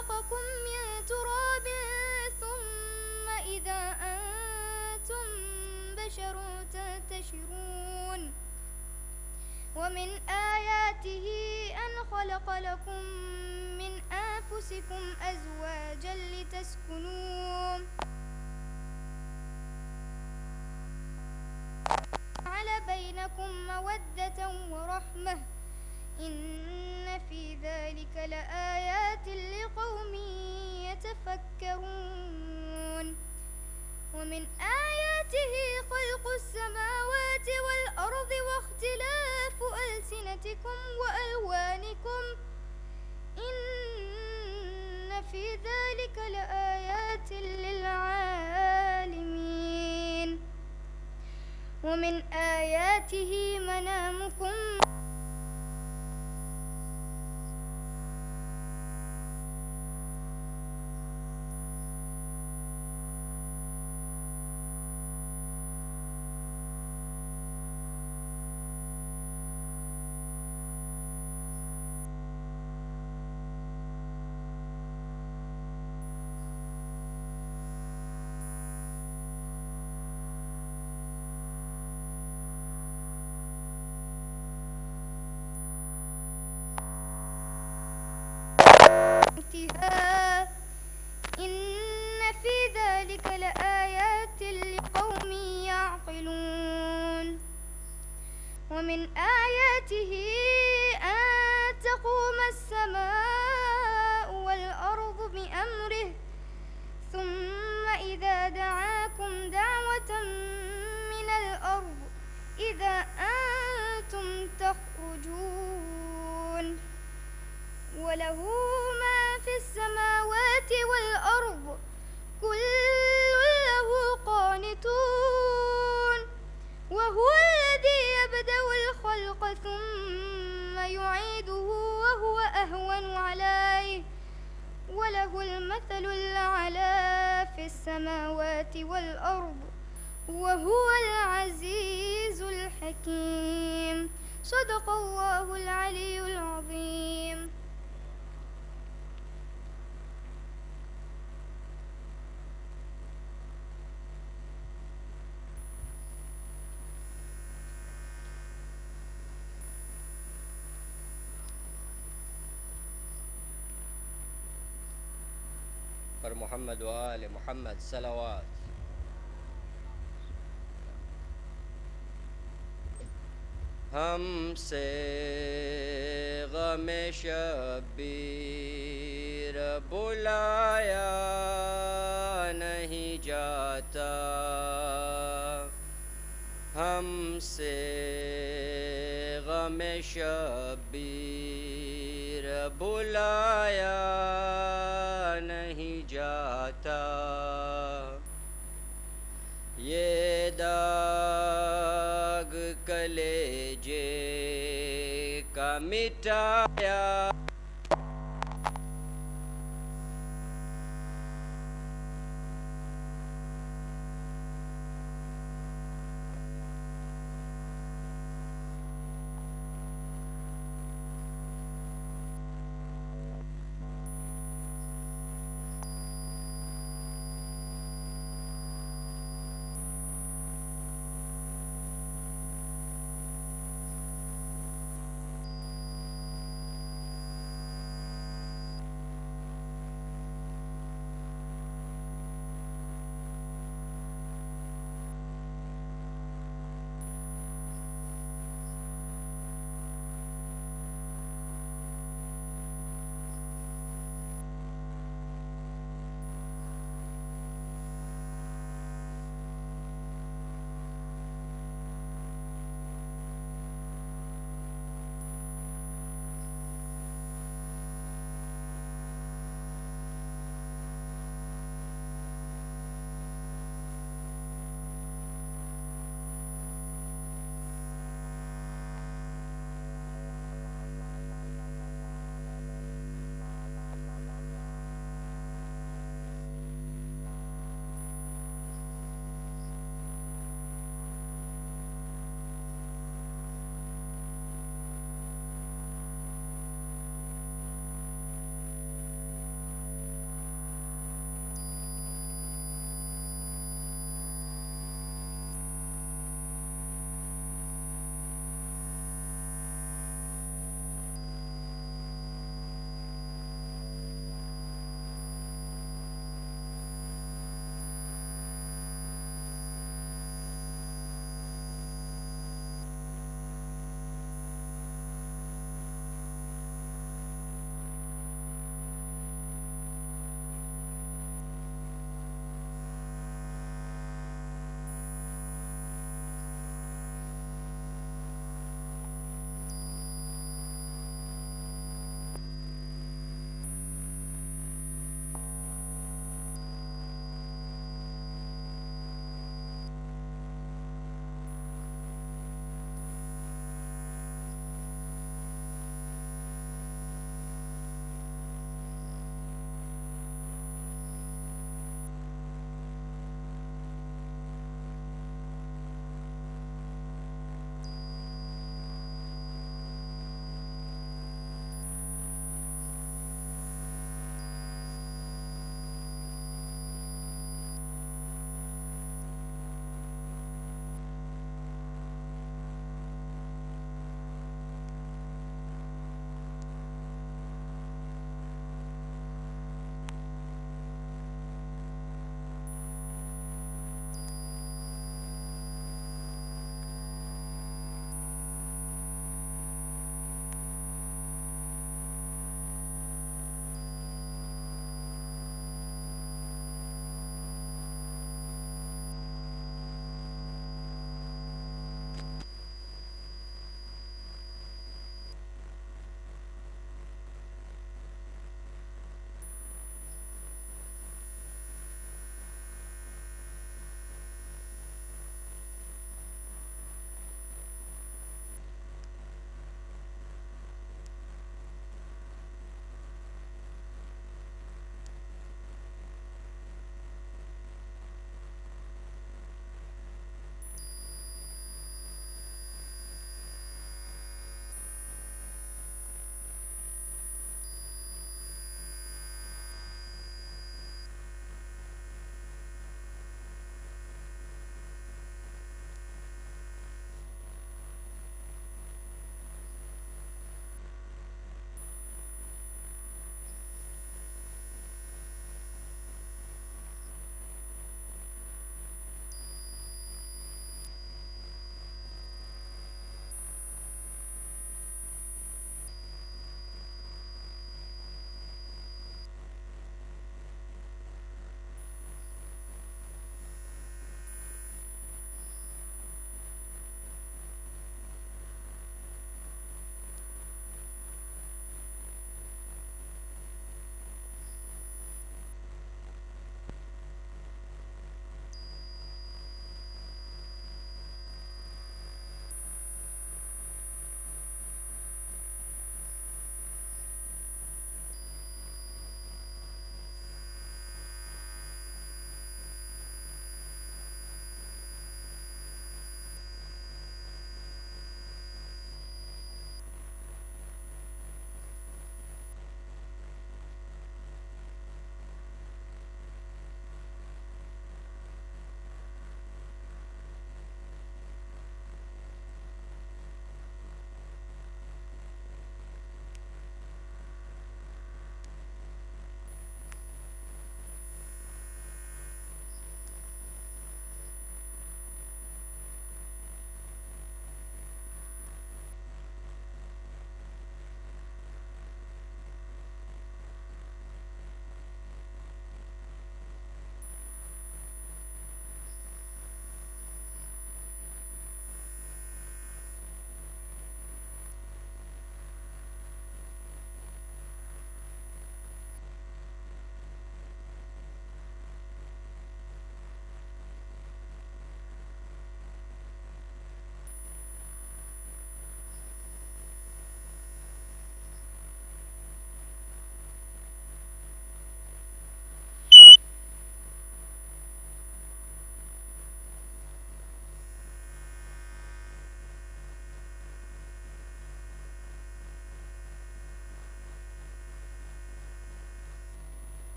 خلقكم من تراب ثم إذا أنتم بشر تنتشرون ومن آياته أن خلق لكم من أنفسكم أزواجا لتسكنوا جعل بينكم مودة ورحمة إن في ذلك لآيات لقوم يتفكرون ومن آياته خلق السماوات والأرض واختلاف ألسنتكم وألوانكم إن في ذلك لآيات للعالمين ومن آياته منامكم إن في ذلك لآيات لقوم يعقلون ومن آياته أن تقوم السماء والأرض بأمره ثم إذا دعاكم دعوة من الأرض إذا أنتم تخرجون وله ما في السماوات والأرض كل له قانتون وهو الذي يبدأ الخلق ثم يعيده وهو أهون عليه وله المثل الأعلى في السماوات والأرض وهو العزيز الحكيم صدق الله العلي العظيم. पर मोहम्मद व आले मोहम्मद सलावत। हमसे गम शबीर बुलाया नहीं जाता, हमसे गम शबीर बुलाया नहीं जाता, ये दाग कलेजे का मिटाया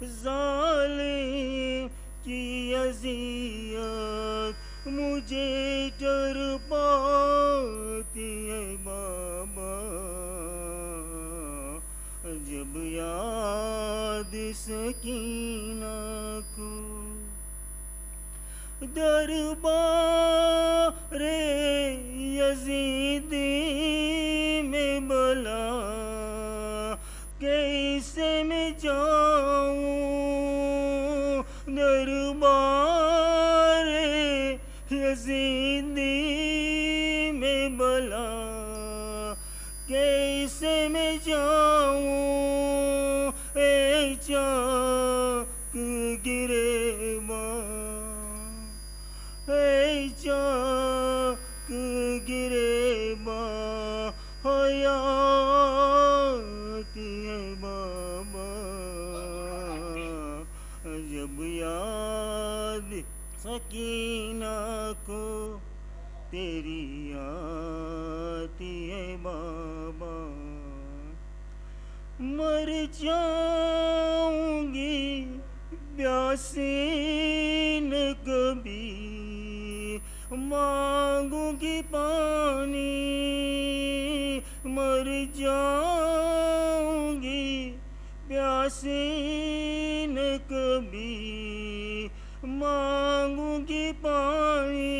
जालिम की अज़ियत मुझे डर पाती है बाबा, जब याद सकीना को दरबारे यज़ीदी में बला कैसे मैं जाऊं, दरबारे यज़ीदी में बला कैसे मैं जाऊं, ए चाक गिरेबान, ए चाक गिरेबान हयाती है बाबा, जब याद सकीना को तेरी आती है बाबा, मर जाऊंगी प्यासी न कभी मांगूंगी पानी, मर जाऊंगी प्यासी न कभी मांगूंगी पानी,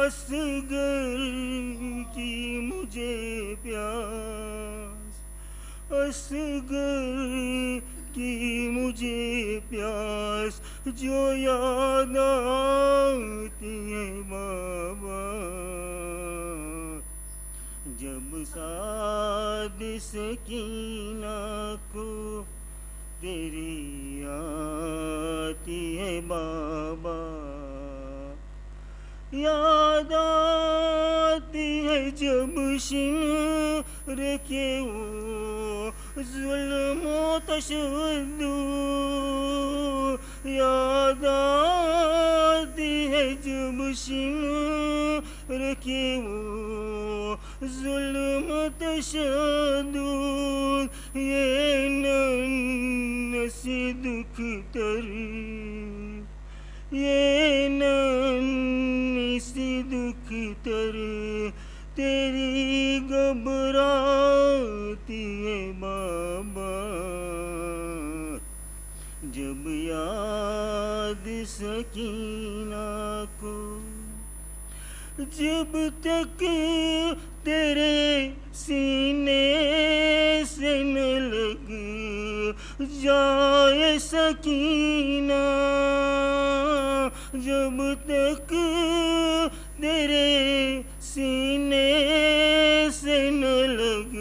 असगर की मुझे प्यास, असगर की मुझे प्यास जो याद आती है बाबा, जब साद सकीना को तेरी आती है बाबा, याद आती है जब शिमर के वो जुल्म तशद्दुद, याद आती है जब शिमर के वो जुल्म तशद्दुद, ये नन्ही दुख तर, ये नन्ही सी दुख तर तेरी घबराती है बाबा, जब याद सकीना को, जब तक तेरे सीने से न लग जाए सकीना, जब तक तेरे सीने से न लग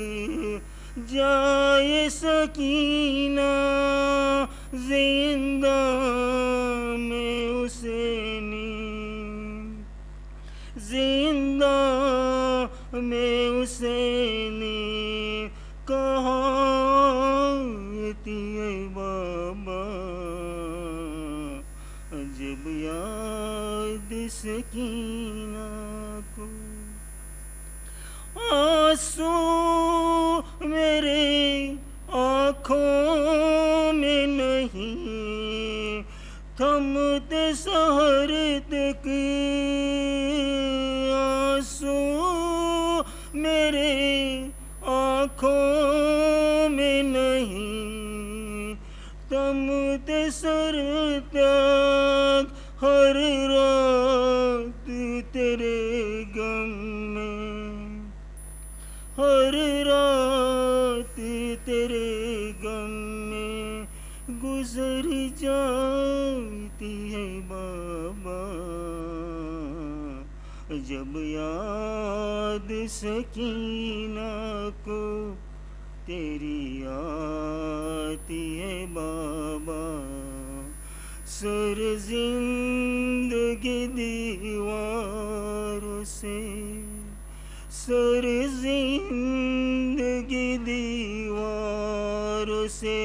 जाए सकीना, जिंदा में उसे नींद, जिंदा में उसे नींद कहाँ आती है बाबा, जब याद सकीना को, आंसू मेरे आँखों में नहीं थमते सहर तक, आंसू मेरे आँखों में नहीं थमते सर तक, हर रात तेरे गम में, हर रात तेरे गम में गुजर जाती है बाबा, जब याद सकीना को तेरी आती है बाबा, सर जिंदगी दीवारों से, सर जिंदगी दीवारों से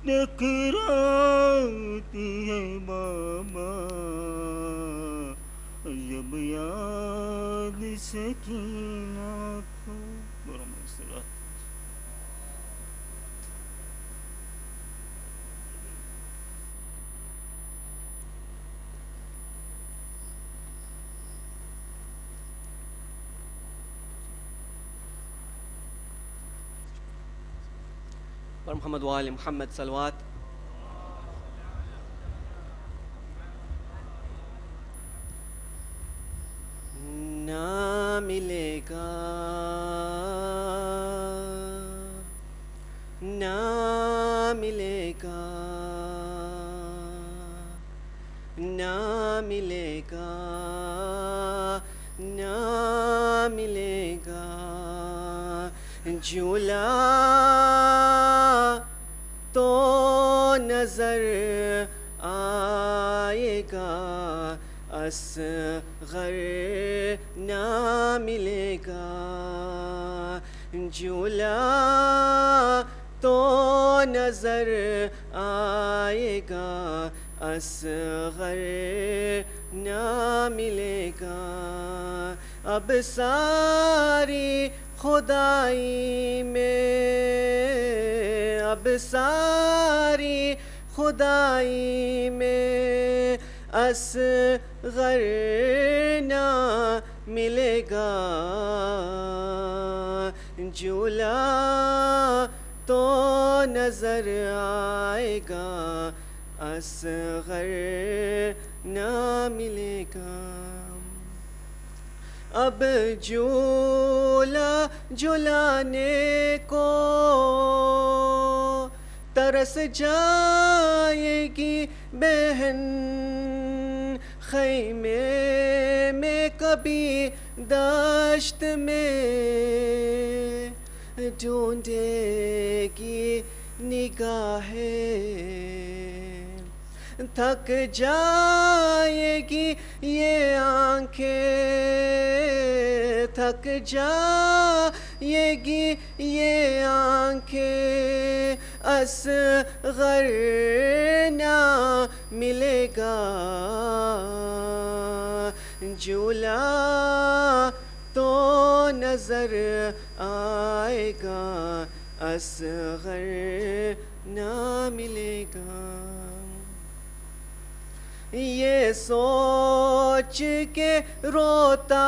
टकराती है बाबा, जब याद सकीना को। पर मोहम्मद वाले मोहम्मद सलवात। ना मिलेगा ना मिलेगा ना मिलेगा ना मिलेगा झूला तो नजर आएगा असगर ना मिलेगा झूला तो नजर आएगा असगर ना मिलेगा अब सारी खुदाई में अब सारी खुदाई में असगर ना मिलेगा झूला तो नजर आएगा असगर ना मिलेगा अब झूला झुलाने को तरस जाएगी बहन खैमे में कभी दाश्त में ढूंढेगी निगाहें थक जाएगी ये आंखें थक जाएगी ये आंखें असगर ना मिलेगा झूला तो नजर आएगा असगर ना मिलेगा ये सोच के रोता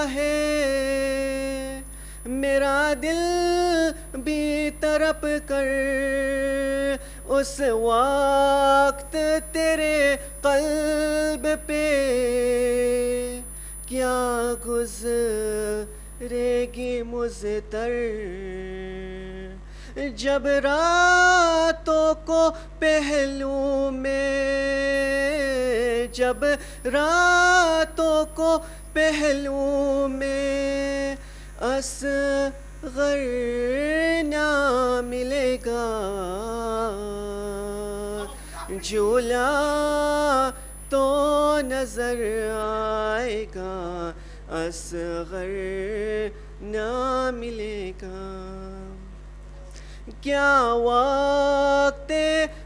है मेरा दिल भी तड़प कर उस वक्त तेरे कल्ब पे क्या गुज़रेगी मुझतर जब रातों को पहलू में जब रातों को पहलू में असगर ना मिलेगा झूला तो नजर आएगा असगर ना मिलेगा क्या वक्त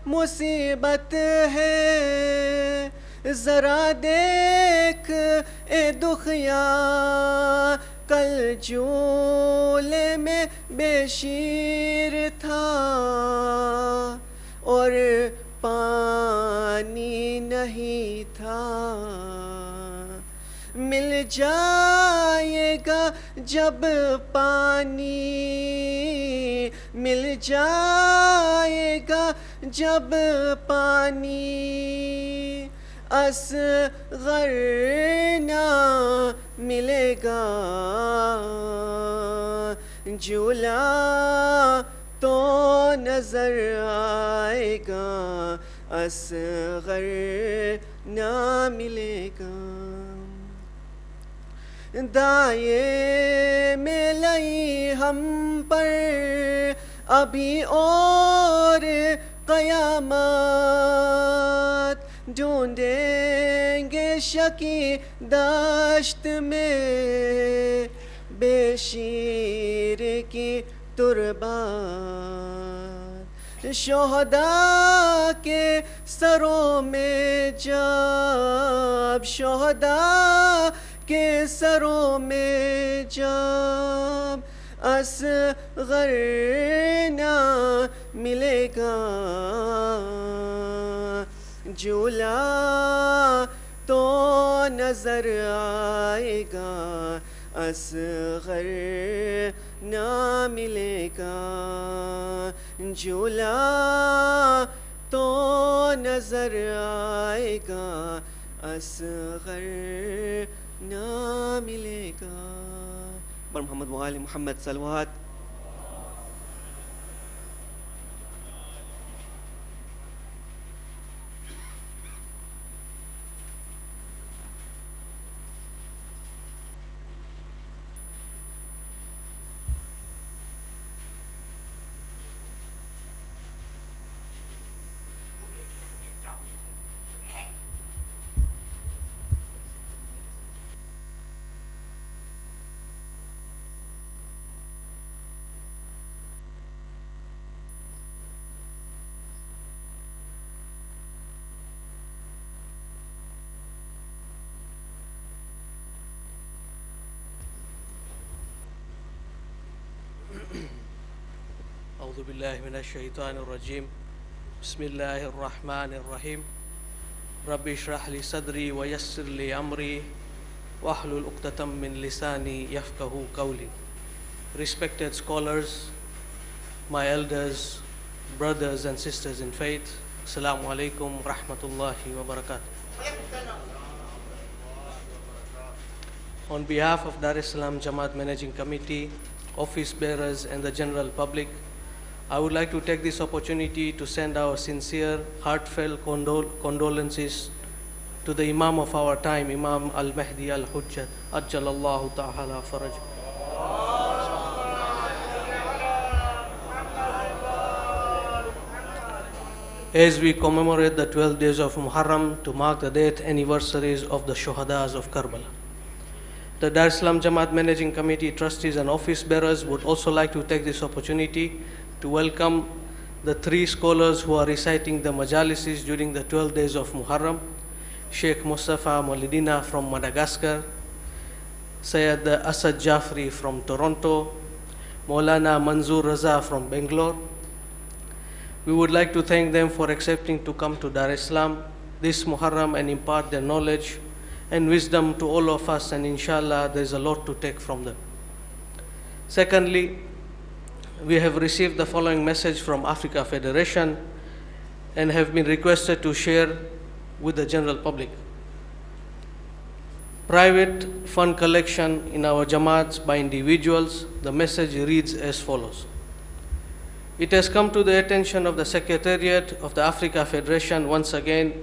मुसीबत है जरा देख ए दुखिया कल झूले में बेशीर था और पानी नहीं था मिल जाएगा जब पानी मिल जाएगा जब पानी असगर ना मिलेगा झूला तो नजर आएगा असगर ना मिलेगा दाए में लई हम पर अभी और कयामत ढूंढेंगे शकी दाश्त में बेशीर की तुरबात शोहदा के सरों में जब शोहदा के सरों में जब असगर ना मिलेगा झूला तो नजर आएगा असगर ना मिलेगा, झूला तो नजर आएगा, असगर ना मिलेगा। बर मोहम्मद व आले Mohammad सलवात। أعوذ بالله من الشيطان الرجيم بسم الله الرحمن الرحيم رب اشرح لي صدري ويسر لي أمري واحلل عقدة من لساني يفقهوا قولي. Respected scholars, my elders, brothers and sisters in faith, Assalamu alaikum wa rahmatullahi wa barakatuh. On behalf of Dar es Salaam Jamaat Managing Committee, office bearers and the general public, I would like to take this opportunity to send our sincere, heartfelt condolences to the Imam of our time, Imam Al-Mahdi Al-Hujjat, Ajjalallahu Ta'ala Faraj. As we commemorate the 12 days of Muharram to mark the death anniversaries of the Shuhadas of Karbala, the Dar es Salaam Jamaat Managing Committee trustees and office bearers would also like to take this opportunity to welcome the 3 scholars who are reciting the Majalises during the 12 days of Muharram: Sheikh Mustafa Molidina from Madagascar, Syed Asad Jafri from Toronto, Maulana Manzoor Raza from Bangalore. We would like to thank them for accepting to come to Dar es Salaam this Muharram and impart their knowledge and wisdom to all of us, and inshallah there is a lot to take from them. Secondly, we have received the following message from Africa Federation and have been requested to share with the general public. Private fund collection in our Jamaats by individuals. The message reads as follows. It has come to the attention of the Secretariat of the Africa Federation once again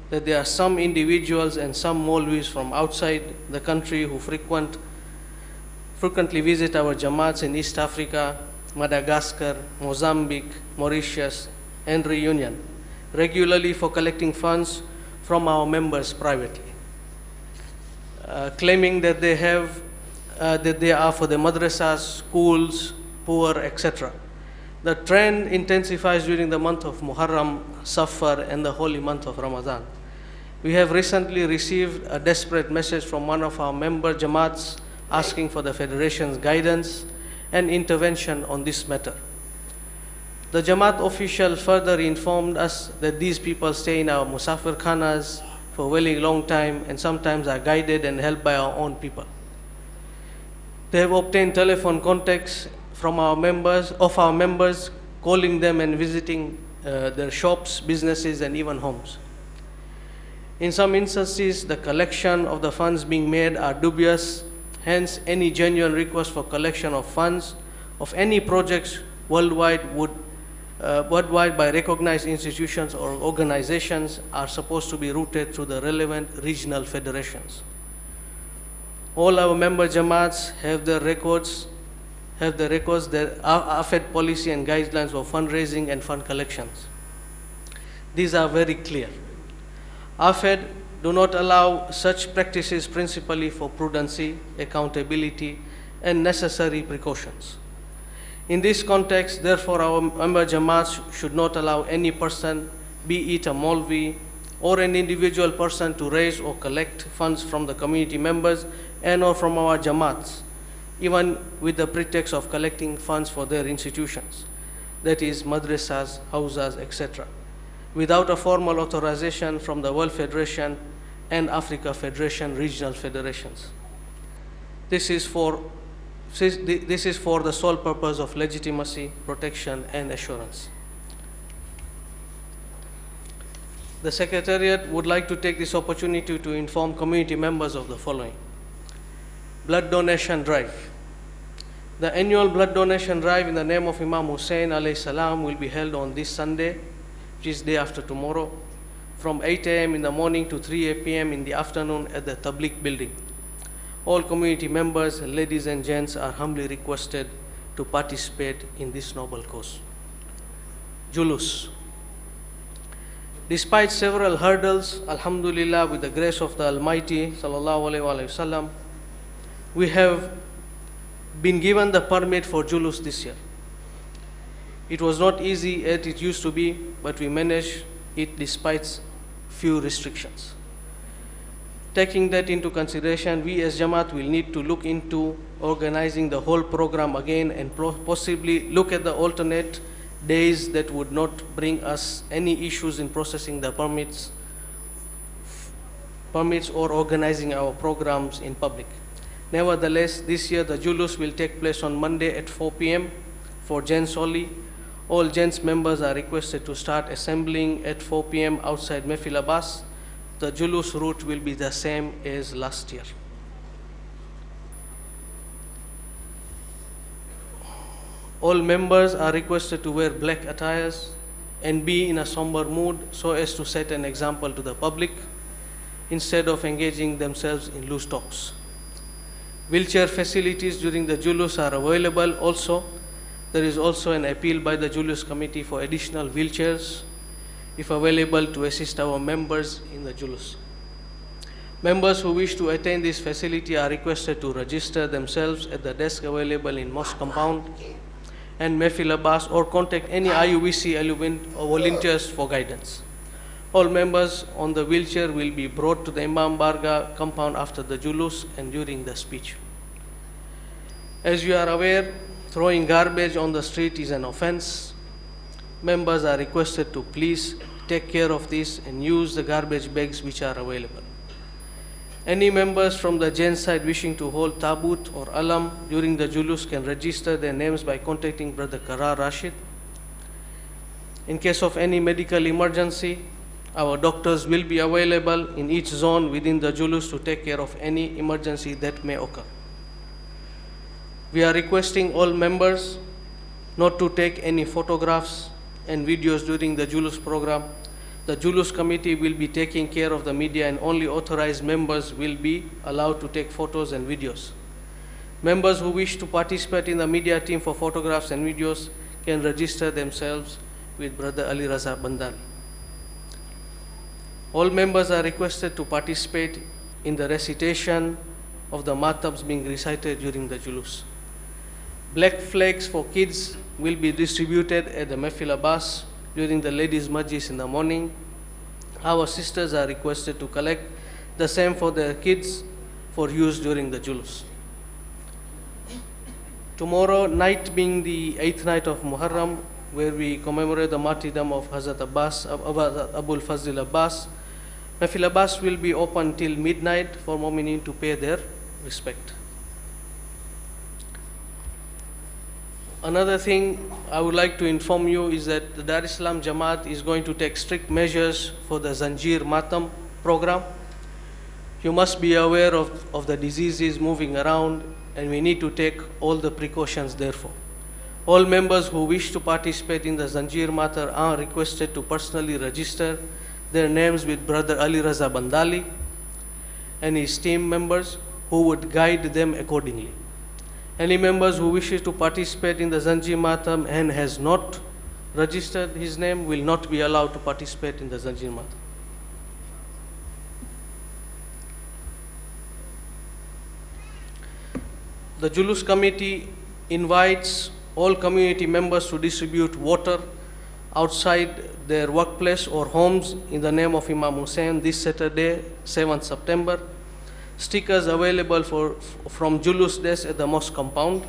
that there are some individuals and some Maulvis from outside the country who frequently visit our Jamaats in East Africa, Madagascar, Mozambique, Mauritius, and Reunion regularly for collecting funds from our members privately, claiming that they are for the madrasas, schools, poor, etc. The trend intensifies during the month of Muharram, Safar, and the holy month of Ramadan. We have recently received a desperate message from one of our member Jamaats asking for the Federation's guidance and intervention on this matter. The Jamaat official further informed us that these people stay in our Musafir Khanas for a very long time and sometimes are guided and helped by our own people. They have obtained telephone contacts from our members, calling them and visiting their shops, businesses, and even homes. In some instances, the collection of the funds being made are dubious. Hence, any genuine request for collection of funds of any projects worldwide by recognized institutions or organizations are supposed to be routed through the relevant regional federations. All our member Jamaats have their records, their AFED policy and guidelines for fundraising and fund collections. These are very clear. AFED do not allow such practices principally for prudency, accountability, and necessary precautions. In this context, therefore, our member Jamaats should not allow any person, be it a Maulvi or an individual person, to raise or collect funds from the community members and or from our Jamaats, even with the pretext of collecting funds for their institutions, that is, madrasas, houses, etc., without a formal authorization from the World Federation and Africa Federation regional federations. This is for This is for the sole purpose of legitimacy, protection, and assurance. The Secretariat would like to take this opportunity to inform community members of the following. Blood donation drive. The annual blood donation drive in the name of Imam Hussein alayhi salam will be held on this Sunday, which is day after tomorrow, from 8 a.m. in the morning to 3 p.m. in the afternoon at the Tabligh building. All community members, ladies and gents, are humbly requested to participate in this noble cause. Julus. Despite several hurdles, alhamdulillah, with the grace of the Almighty, sallallahu alaihi wasallam, we have been given the permit for Julus this year. It was not easy as it used to be, but we managed it despite few restrictions. Taking that into consideration, we as Jamaat will need to look into organizing the whole program again and possibly look at the alternate days that would not bring us any issues in processing the permits or organizing our programs in public. Nevertheless, this year the Julus will take place on Monday at 4 p.m. for gents only. All gents members are requested to start assembling at 4 p.m. outside Mehfil Abbas. The Julus route will be the same as last year. All members are requested to wear black attires and be in a somber mood so as to set an example to the public instead of engaging themselves in loose talks. Wheelchair facilities during the Julus are available also. There is also an appeal by the Julus committee for additional wheelchairs, if available, to assist our members in the Julus. Members who wish to attain this facility are requested to register themselves at the desk available in Mosque compound and Mehfil Abbas, or contact any IUVC or volunteers for guidance. All members on the wheelchair will be brought to the Imam Barga compound after the Julus and during the speech. As you are aware, throwing garbage on the street is an offense. Members are requested to please take care of this and use the garbage bags which are available. Any members from the Jain side wishing to hold tabut or alam during the Julus can register their names by contacting Brother Karar Rashid. In case of any medical emergency, our doctors will be available in each zone within the Julus to take care of any emergency that may occur. We are requesting all members not to take any photographs and videos during the Julus program. The Julus committee will be taking care of the media and only authorized members will be allowed to take photos and videos. Members who wish to participate in the media team for photographs and videos can register themselves with Brother Ali Raza Bandari. All members are requested to participate in the recitation of the matabs being recited during the Julus. Black flags for kids will be distributed at the Mehfil Abbas during the ladies' Majlis in the morning. Our sisters are requested to collect the same for their kids for use during the Julus. Tomorrow night being the 8th night of Muharram, where we commemorate the martyrdom of Hazrat Abbas, Abul Fazil Abbas, Mehfil Abbas will be open till midnight for Mu'minin to pay their respect. Another thing I would like to inform you is that the Dar Islam Jamaat is going to take strict measures for the Zanjir Matam program. You must be aware of the diseases moving around, and we need to take all the precautions therefore. All members who wish to participate in the Zanjir Matar are requested to personally register their names with Brother Ali Raza Bandali and his team members who would guide them accordingly. Any members who wishes to participate in the Zanjir Matam and has not registered his name will not be allowed to participate in the Zanjir Matam. The Julus committee invites all community members to distribute water outside their workplace or homes in the name of Imam Hussein this Saturday, 7th September. Stickers available from Julus desk at the mosque compound.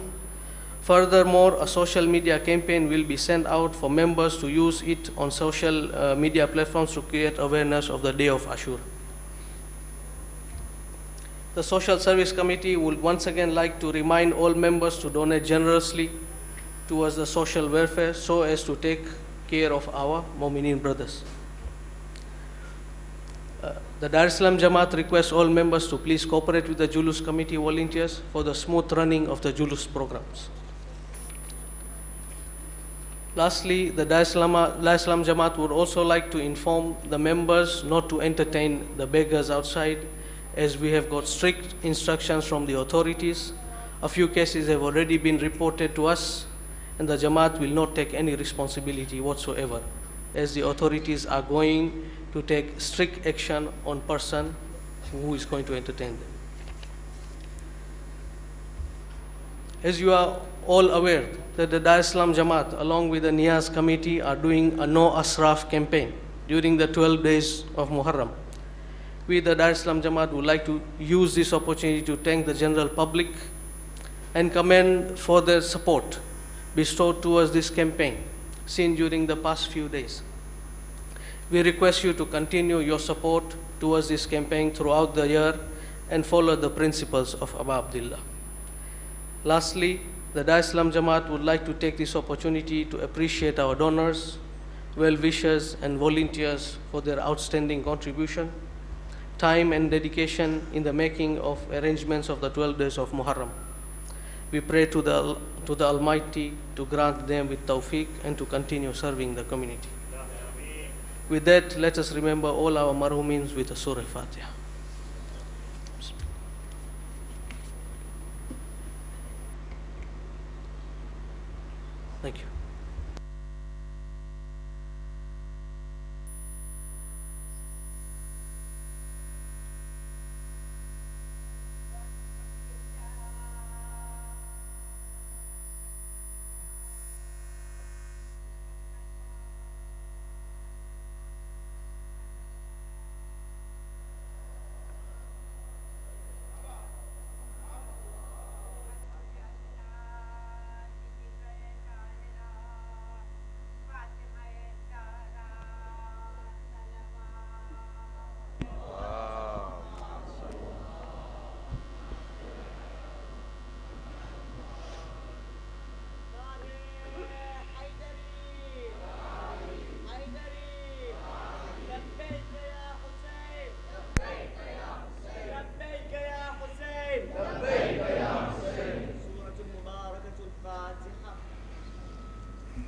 Furthermore, a social media campaign will be sent out for members to use it on social media platforms to create awareness of the day of Ashura. The Social Service Committee would once again like to remind all members to donate generously towards the social welfare so as to take care of our Mu'mineen brothers. The Dar es Salaam Jamaat requests all members to please cooperate with the Julus Committee volunteers for the smooth running of the Julus programs. Lastly, the Dar es Salaam Jamaat would also like to inform the members not to entertain the beggars outside, as we have got strict instructions from the authorities. A few cases have already been reported to us, and the Jamaat will not take any responsibility whatsoever, as the authorities are going to take strict action on person who is going to entertain them. As you are all aware that the Dar es Salaam Jamaat along with the Niyaz Committee are doing a No Asraf campaign during the 12 days of Muharram. We, the Dar es Salaam Jamaat, would like to use this opportunity to thank the general public and commend for their support bestowed towards this campaign seen during the past few days. We request you to continue your support towards this campaign throughout the year and follow the principles of Aba Abdullah. Lastly, the Dar es Salaam Jamaat would like to take this opportunity to appreciate our donors, well-wishers and volunteers for their outstanding contribution, time and dedication in the making of arrangements of the 12 days of Muharram. We pray to the Almighty to grant them with tawfiq and to continue serving the community. With that, let us remember all our marhumeens with the Surah Al-Fatiha. Thank you.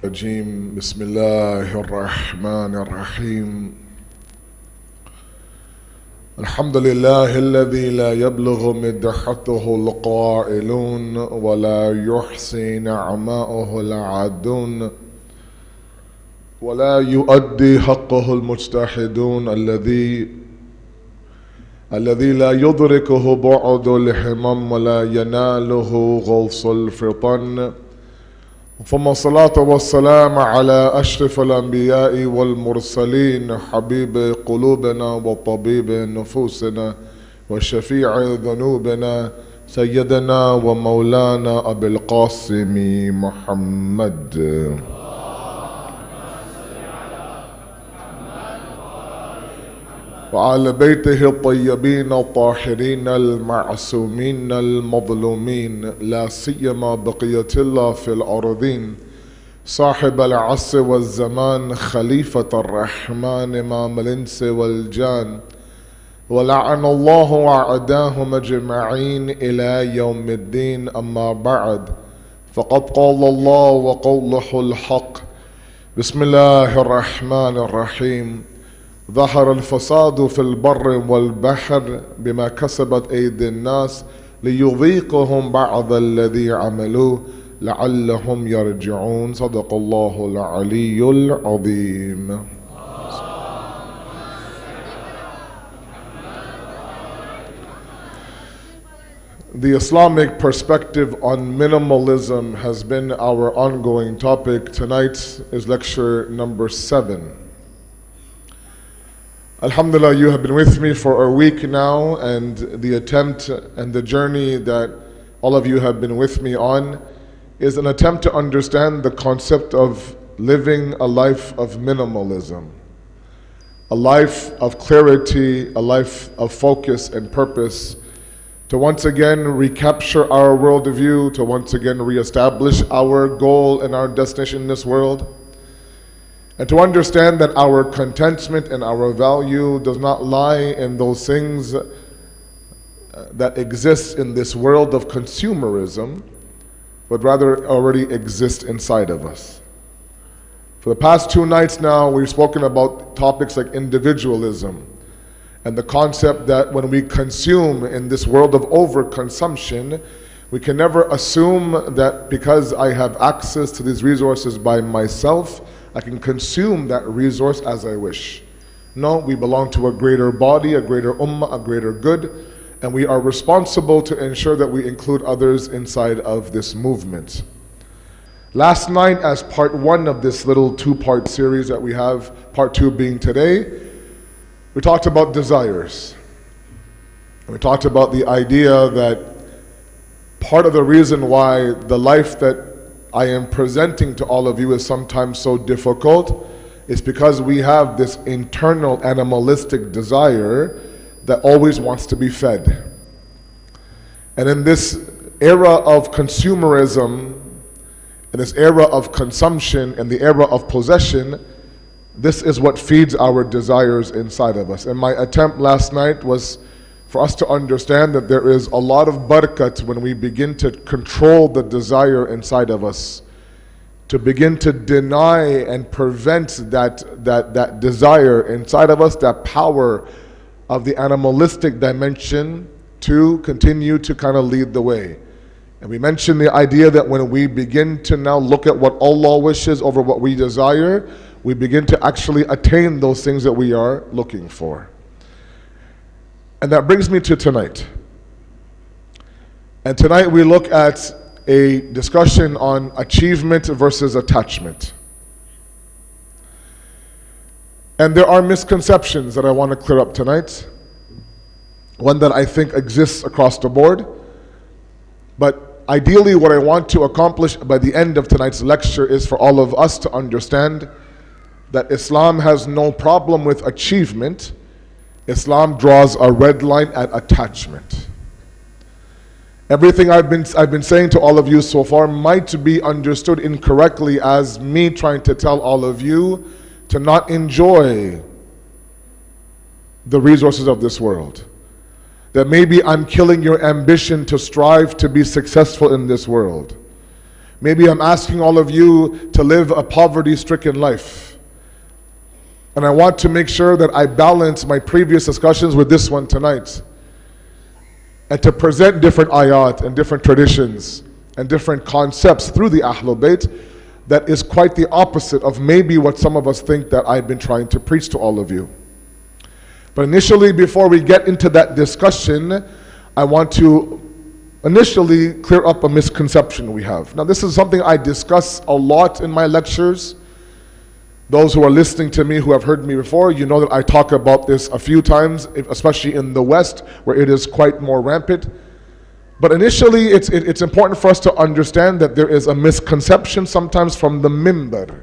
الرجيم بسم الله الرحمن الرحيم الحمد لله الذي لا يبلغ مدحته القائلون ولا يحصي نعماءه العادون ولا يؤدي حقه المجتهدون الذي لا يدركه بعد الهمم ولا يناله غوص الفطن ثم الصلاة والسلام على أشرف الأنبياء والمرسلين حبيب قلوبنا وطبيب نفوسنا وشفيع ذنوبنا سيدنا ومولانا أبي القاسم محمد وعلى بيته الطيبين الطاهرين المعصومين المظلومين لا سيما بقية الله في الأرضين صاحب العصر والزمان خليفة الرحمن إمام الإنس والجان ولعن الله أعداهم أجمعين إلى يوم الدين أما بعد فقد قال الله وقوله الحق بسم الله الرحمن الرحيم ظهر الفساد في البر والبحر بما كسبت أيدي الناس ليذيقهم بعض الذي عملوه لعلهم يرجعون صدق الله العلي العظيم. The Islamic perspective on minimalism has been our ongoing topic. Tonight is lecture number 7. Alhamdulillah, you have been with me for a week now, and the attempt and the journey that all of you have been with me on is an attempt to understand the concept of living a life of minimalism, a life of clarity, a life of focus and purpose, to once again recapture our worldview, to once again reestablish our goal and our destination in this world, and to understand that our contentment and our value does not lie in those things that exist in this world of consumerism, but rather already exist inside of us. For the past 2 nights now, we've spoken about topics like individualism and the concept that when we consume in this world of overconsumption, we can never assume that because I have access to these resources by myself, I can consume that resource as I wish. No, we belong to a greater body, a greater ummah, a greater good, and we are responsible to ensure that we include others inside of this movement. Last night, as part 1 of this little 2-part series that we have, part 2 being today, we talked about desires. And we talked about the idea that part of the reason why the life that I am presenting to all of you is sometimes so difficult is because we have this internal animalistic desire that always wants to be fed. And in this era of consumerism, in this era of consumption, and the era of possession, this is what feeds our desires inside of us. And my attempt last night was for us to understand that there is a lot of barakat when we begin to control the desire inside of us, to begin to deny and prevent that desire inside of us, that power of the animalistic dimension to continue to kind of lead the way. And we mentioned the idea that when we begin to now look at what Allah wishes over what we desire, we begin to actually attain those things that we are looking for. And that brings me to tonight. And tonight we look at a discussion on achievement versus attachment. And there are misconceptions that I want to clear up tonight. One that I think exists across the board. But ideally what I want to accomplish by the end of tonight's lecture is for all of us to understand that Islam has no problem with achievement. Islam draws a red line at attachment. Everything I've been saying to all of you so far might be understood incorrectly as me trying to tell all of you to not enjoy the resources of this world. That maybe I'm killing your ambition to strive to be successful in this world. Maybe I'm asking all of you to live a poverty-stricken life. And I want to make sure that I balance my previous discussions with this one tonight. And to present different ayat and different traditions and different concepts through the Ahlul Bayt that is quite the opposite of maybe what some of us think that I've been trying to preach to all of you. But initially, before we get into that discussion, I want to initially clear up a misconception we have. Now, this is something I discuss a lot in my lectures. Those who are listening to me who have heard me before, you know that I talk about this a few times, especially in the West, where it is quite more rampant. But initially, it's important for us to understand that there is a misconception sometimes from the mimbar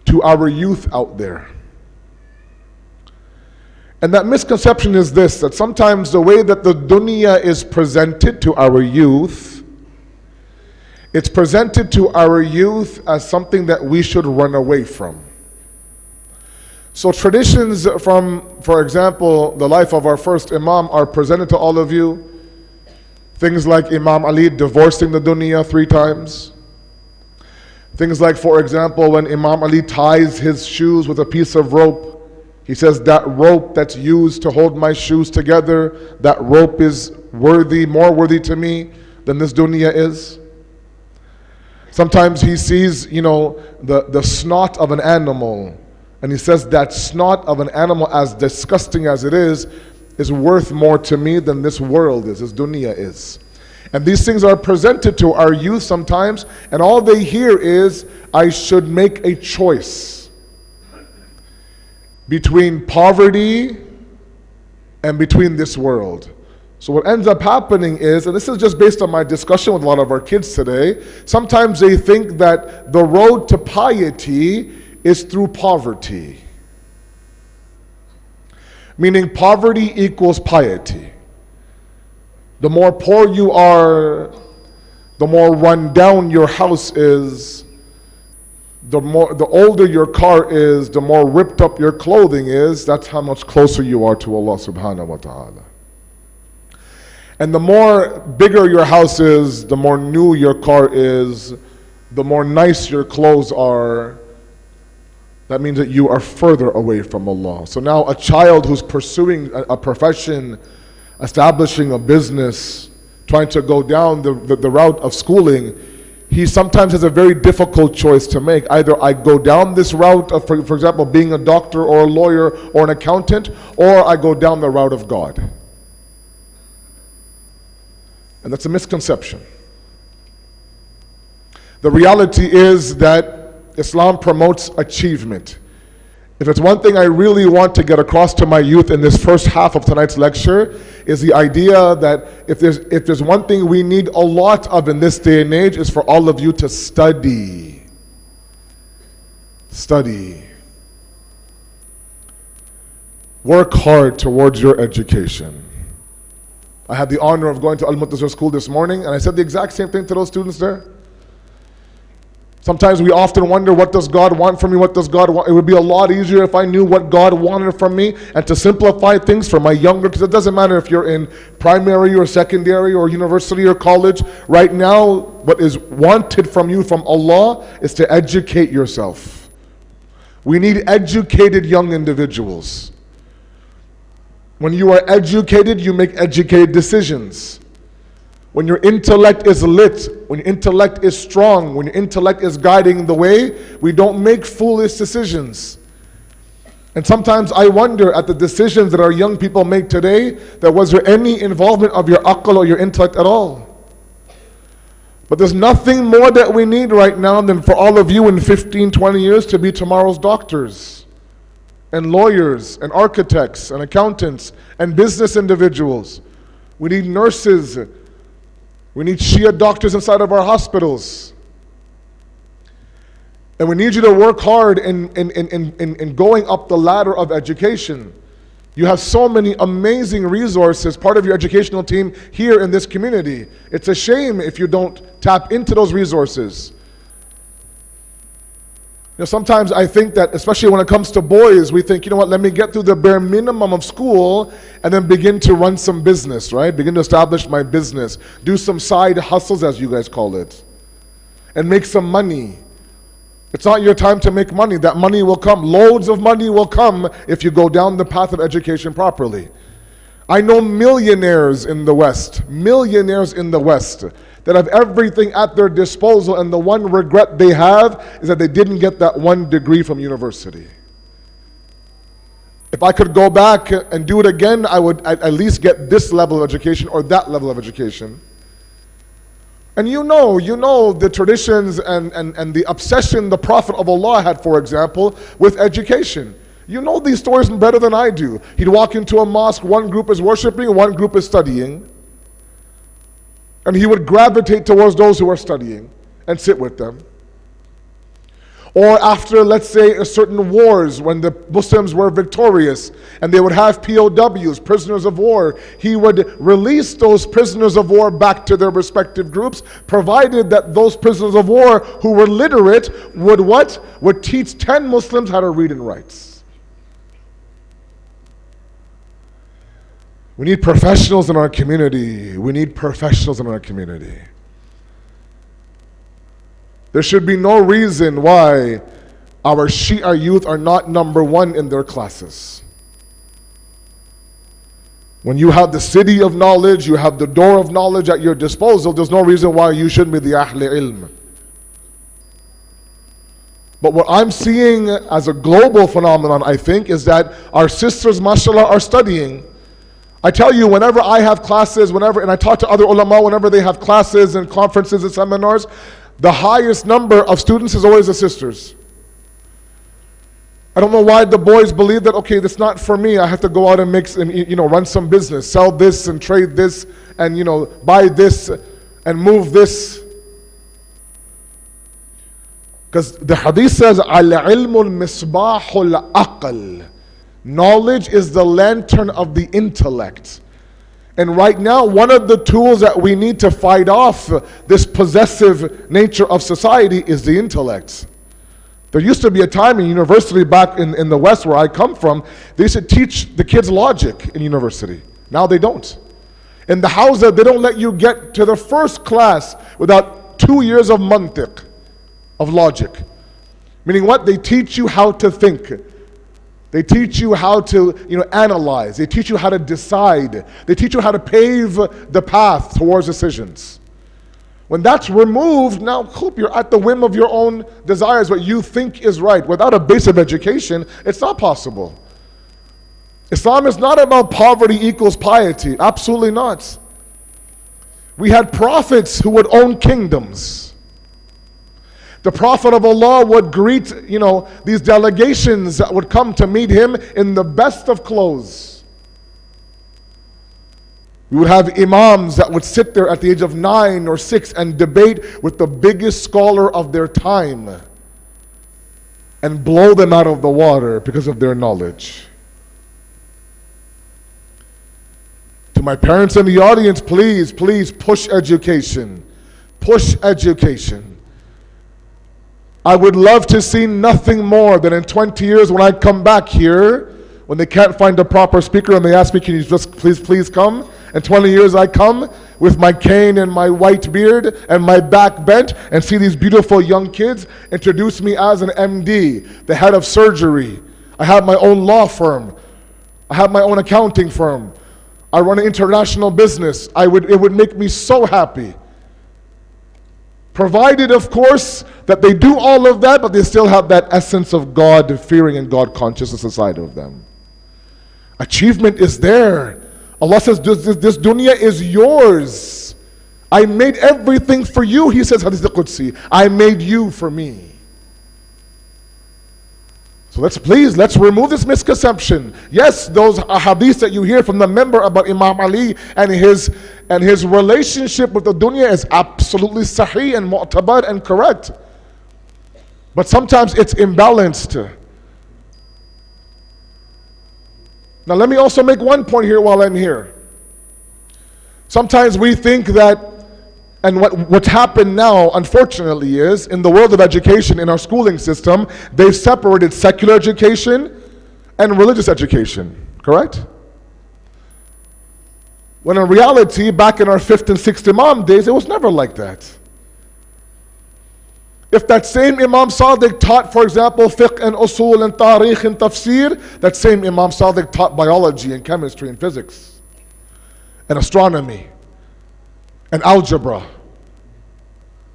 to our youth out there. And that misconception is this, that sometimes the way that the dunya is presented to our youth, it's presented to our youth as something that we should run away from. So traditions from, for example, the life of our first Imam are presented to all of you. Things like Imam Ali divorcing the dunya 3 times. Things like, for example, when Imam Ali ties his shoes with a piece of rope, he says, that rope that's used to hold my shoes together, that rope is worthy, more worthy to me than this dunya is. Sometimes he sees, the snot of an animal, and he says that snot of an animal, as disgusting as it is worth more to me than this world is, this dunya is. And these things are presented to our youth sometimes, and all they hear is, I should make a choice between poverty and between this world. So what ends up happening is, and this is just based on my discussion with a lot of our kids today, sometimes they think that the road to piety is through poverty. Meaning poverty equals piety. The more poor you are, the more run down your house is, the older your car is, the more ripped up your clothing is, that's how much closer you are to Allah subhanahu wa ta'ala. And the more bigger your house is, the more new your car is, the more nice your clothes are, that means that you are further away from Allah. So now a child who's pursuing a profession, establishing a business, trying to go down the route of schooling, he sometimes has a very difficult choice to make. Either I go down this route of, for example, being a doctor or a lawyer or an accountant, or I go down the route of God. And that's a misconception. The reality is that Islam promotes achievement. If it's one thing I really want to get across to my youth in this first half of tonight's lecture, is the idea that if there's one thing we need a lot of in this day and age, is for all of you to study. Study. Work hard towards your education. I had the honor of going to Al-Muntazir school this morning, and I said the exact same thing to those students there. Sometimes we often wonder, what does God want from me? What does God want? It would be a lot easier if I knew what God wanted from me, and to simplify things for my younger, because it doesn't matter if you're in primary or secondary or university or college. Right now, what is wanted from you from Allah is to educate yourself. We need educated young individuals. When you are educated, you make educated decisions. When your intellect is lit, when your intellect is strong, when your intellect is guiding the way, we don't make foolish decisions. And sometimes I wonder at the decisions that our young people make today, that was there any involvement of your aql or your intellect at all? But there's nothing more that we need right now than for all of you in 15, 20 years to be tomorrow's doctors and lawyers and architects and accountants and business individuals. We need nurses. We need Shia doctors inside of our hospitals. And we need you to work hard in going up the ladder of education. You have so many amazing resources, part of your educational team here in this community. It's a shame if you don't tap into those resources. You know, sometimes I think that, especially when it comes to boys, we think, you know what, let me get through the bare minimum of school and then begin to run some business, right? Begin to establish my business. Do some side hustles, as you guys call it. And make some money. It's not your time to make money. That money will come. Loads of money will come if you go down the path of education properly. I know millionaires in the West, that have everything at their disposal, and the one regret they have is that they didn't get that one degree from university. If I could go back and do it again, I would at least get this level of education or that level of education. And you know the traditions and the obsession the Prophet of Allah had, for example, with education. You know these stories better than I do. He'd walk into a mosque, one group is worshiping, one group is studying. And he would gravitate towards those who are studying and sit with them. Or after, let's say, certain wars, when the Muslims were victorious and they would have POWs, prisoners of war, he would release those prisoners of war back to their respective groups, provided that those prisoners of war who were literate would what? Would teach 10 Muslims how to read and write. We need professionals in our community. There should be no reason why our Shia youth are not number one in their classes. When you have the city of knowledge, you have the door of knowledge at your disposal, there's no reason why you shouldn't be the Ahl Ilm. But what I'm seeing as a global phenomenon, I think, is that our sisters, mashallah, are studying. I tell you, whenever I have classes, and I talk to other ulama, whenever they have classes and conferences and seminars, the highest number of students is always the sisters. I don't know why the boys believe that, okay, that's not for me. I have to go out and mix and, run some business, sell this and trade this and, buy this and move this. Because the hadith says, al-ilmul misbahul aql. Knowledge is the lantern of the intellect. And right now, one of the tools that we need to fight off this possessive nature of society is the intellect. There used to be a time in university back in the West where I come from, they used to teach the kids logic in university. Now they don't. In the Hausa, they don't let you get to the first class without 2 years of mantiq, of logic. Meaning what? They teach you how to think. They teach you how to analyze. They teach you how to decide. They teach you how to pave the path towards decisions. When that's removed, now you're at the whim of your own desires, what you think is right. Without a base of education, it's not possible. Islam is not about poverty equals piety. Absolutely not. We had prophets who would own kingdoms. The Prophet of Allah would greet, these delegations that would come to meet him in the best of clothes. We would have imams that would sit there at the age of 9 or 6 and debate with the biggest scholar of their time and blow them out of the water because of their knowledge. To my parents in the audience, please push education. Push education. I would love to see nothing more than in 20 years when I come back here, when they can't find a proper speaker and they ask me, can you just please come? In 20 years I come with my cane and my white beard and my back bent and see these beautiful young kids introduce me as an MD, the head of surgery. I have my own law firm. I have my own accounting firm. I run an international business. It would make me so happy. Provided, of course, that they do all of that, but they still have that essence of God-fearing and God-consciousness inside of them. Achievement is there. Allah says, this dunya is yours. I made everything for you. He says, Hadith al-Qudsi, I made you for me. So let's remove this misconception. Yes, those hadiths that you hear from the member about Imam Ali and his relationship with the dunya is absolutely sahih and mu'tabar and correct. But sometimes it's imbalanced. Now let me also make one point here while I'm here. Sometimes we think that, and what's happened now, unfortunately, is in the world of education, in our schooling system, they've separated secular education and religious education, correct? When in reality, back in our 5th and 6th Imam days, it was never like that. If that same Imam Sadiq taught, for example, fiqh and usul and tarikh and tafsir, that same Imam Sadiq taught biology and chemistry and physics and astronomy and algebra.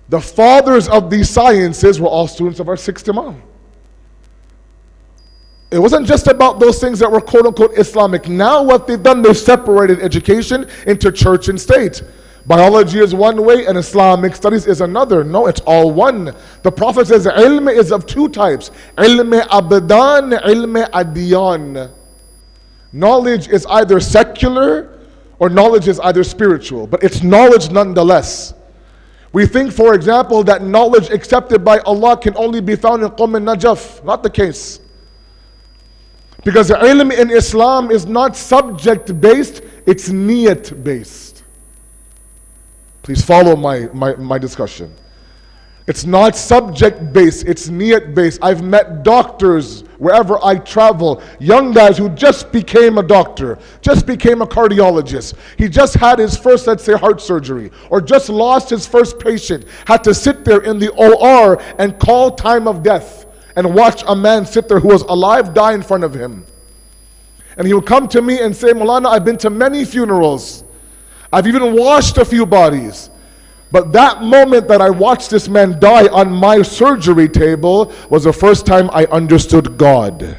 The fathers of these sciences were all students of our 6th Imam. It wasn't just about those things that were quote unquote Islamic. Now what they've done, they've separated education into church and state. Biology is one way and Islamic studies is another. No, it's all one. The Prophet says ilm is of 2 types. Ilm abdan, ilm adiyan. Knowledge is either secular or knowledge is either spiritual, but it's knowledge nonetheless. We think, for example, that knowledge accepted by Allah can only be found in Qawm al-Najaf. Not the case. Because the ilm in Islam is not subject-based, it's niyat-based. Please follow my discussion. It's not subject-based, it's niyat-based. I've met doctors wherever I travel, young guys who just became a doctor, just became a cardiologist. He just had his first, let's say, heart surgery, or just lost his first patient, had to sit there in the OR and call time of death and watch a man sit there who was alive die in front of him. And he would come to me and say, Maulana, I've been to many funerals. I've even washed a few bodies. But that moment that I watched this man die on my surgery table was the first time I understood God.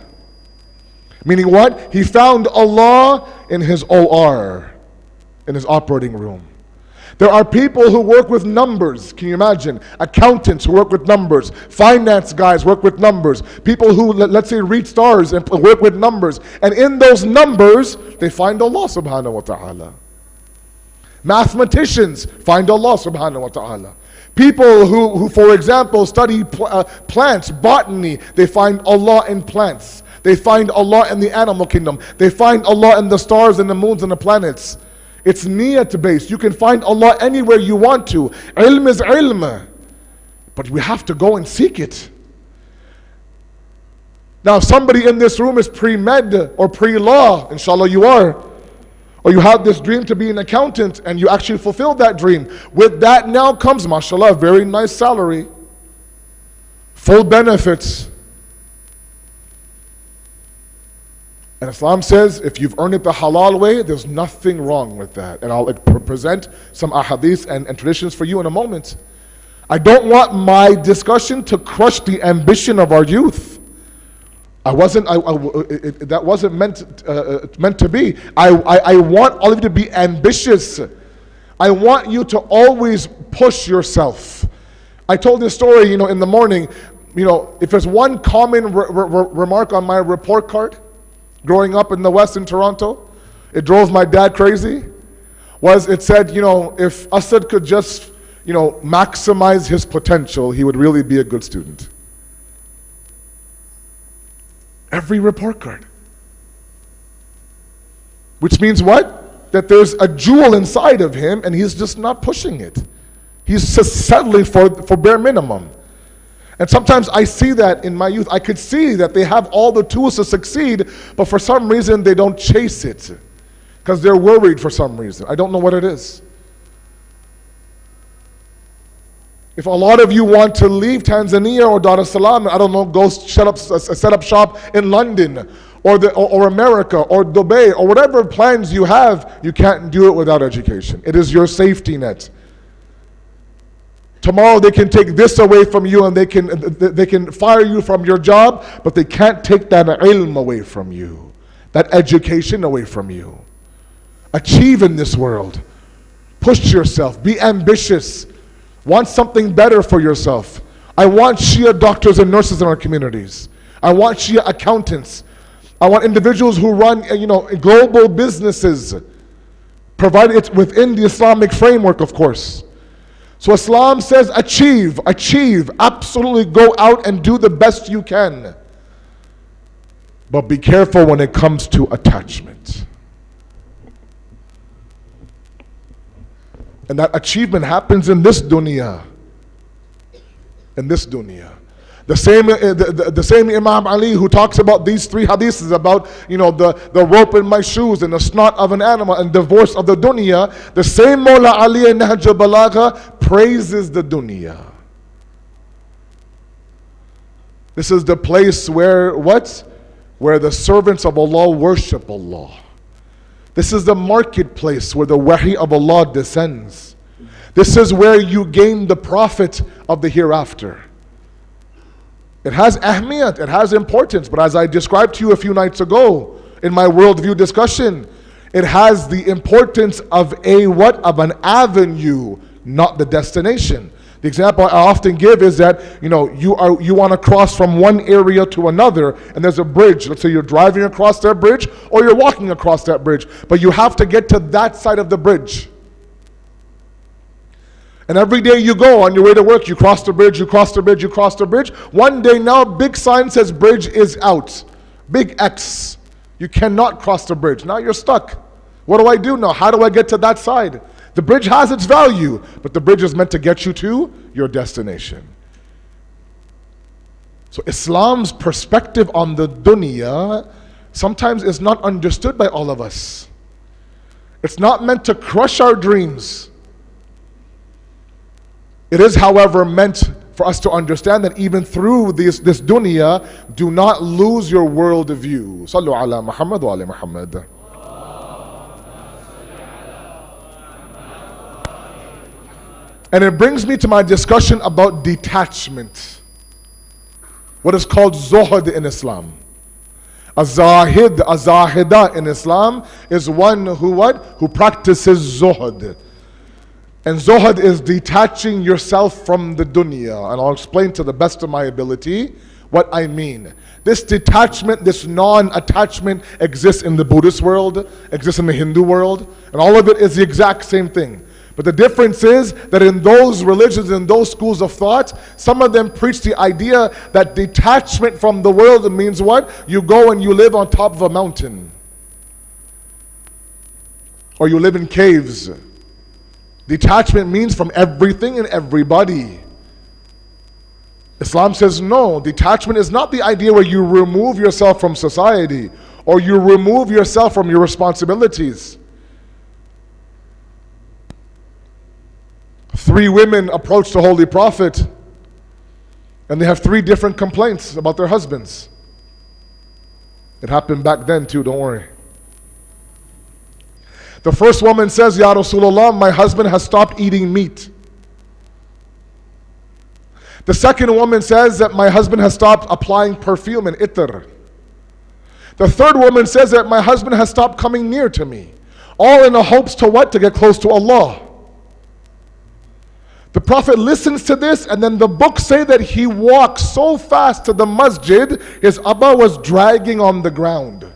Meaning what? He found Allah in his OR, in his operating room. There are people who work with numbers. Can you imagine? Accountants who work with numbers. Finance guys work with numbers. People who, let's say, read stars and work with numbers. And in those numbers, they find Allah subhanahu wa ta'ala. Mathematicians find Allah subhanahu wa ta'ala. People who for example, study plants, botany, they find Allah in plants. They find Allah in the animal kingdom. They find Allah in the stars and the moons and the planets. It's niyat based. You can find Allah anywhere you want to. Ilm is ilm. But we have to go and seek it. Now, if somebody in this room is pre-med or pre-law, inshallah you are, or you have this dream to be an accountant and you actually fulfilled that dream, with that now comes, mashallah, a very nice salary, full benefits. And Islam says if you've earned it the halal way, there's nothing wrong with that. And I'll present some ahadith and traditions for you in a moment. I don't want my discussion to crush the ambition of our youth. That wasn't meant to be. I want all of you to be ambitious. I want you to always push yourself. I told this story, in the morning. If there's one common remark on my report card, growing up in the West in Toronto, it drove my dad crazy, was it said, if Asad could just, maximize his potential, he would really be a good student. Every report card. Which means what? That there's a jewel inside of him and he's just not pushing it. He's just settling for bare minimum. And sometimes I see that in my youth. I could see that they have all the tools to succeed, but for some reason they don't chase it. Because they're worried for some reason. I don't know what it is. If a lot of you want to leave Tanzania or Dar es Salaam, I don't know, go set up shop in London or America or Dubai or whatever plans you have, you can't do it without education. It is your safety net. Tomorrow they can take this away from you and they can fire you from your job, but they can't take that ilm away from you, that education away from you. Achieve in this world. Push yourself. Be ambitious. Want something better for yourself. I want Shia doctors and nurses in our communities. I want Shia accountants. I want individuals who run, global businesses, provided it's within the Islamic framework, of course. So Islam says achieve, absolutely go out and do the best you can. But be careful when it comes to attachment. And that achievement happens in this dunya. In this dunya. The same Imam Ali who talks about these three hadiths about, the rope in my shoes and the snot of an animal and divorce of the dunya. The same Mawla Ali in Nahj al-Balagha praises the dunya. This is the place where what? Where the servants of Allah worship Allah. This is the marketplace where the wahi of Allah descends. This is where you gain the profit of the hereafter. It has ahmiyat, it has importance, but as I described to you a few nights ago in my worldview discussion, it has the importance of of an avenue, not the destination. The example I often give is that, you want to cross from one area to another and there's a bridge. Let's say you're driving across that bridge or you're walking across that bridge, but you have to get to that side of the bridge. And every day you go on your way to work, you cross the bridge, you cross the bridge, you cross the bridge. One day now, big sign says bridge is out. Big X. You cannot cross the bridge. Now you're stuck. What do I do now? How do I get to that side? The bridge has its value, but the bridge is meant to get you to your destination. So Islam's perspective on the dunya sometimes is not understood by all of us. It's not meant to crush our dreams. It is, however, meant for us to understand that even through this dunya, do not lose your world view. Sallu ala Muhammad wa ala Muhammad. And it brings me to my discussion about detachment. What is called zuhd in Islam. A zahida in Islam is one who practices zuhd. And zuhd is detaching yourself from the dunya. And I'll explain to the best of my ability what I mean. This detachment, this non-attachment exists in the Buddhist world, exists in the Hindu world, and all of it is the exact same thing. But the difference is that in those religions, in those schools of thought, some of them preach the idea that detachment from the world means what? You go and you live on top of a mountain. or you live in caves. Detachment means from everything and everybody. Islam says no, detachment is not the idea where you remove yourself from society or you remove yourself from your responsibilities. 3 women approached the Holy Prophet and they have 3 different complaints about their husbands. It happened back then too, don't worry. The first woman says, Ya Rasulullah, my husband has stopped eating meat. The second woman says that my husband has stopped applying perfume and itr. The third woman says that my husband has stopped coming near to me. All in the hopes to what? To get close to Allah. The Prophet listens to this, and then the books say that he walked so fast to the masjid, his Abba was dragging on the ground.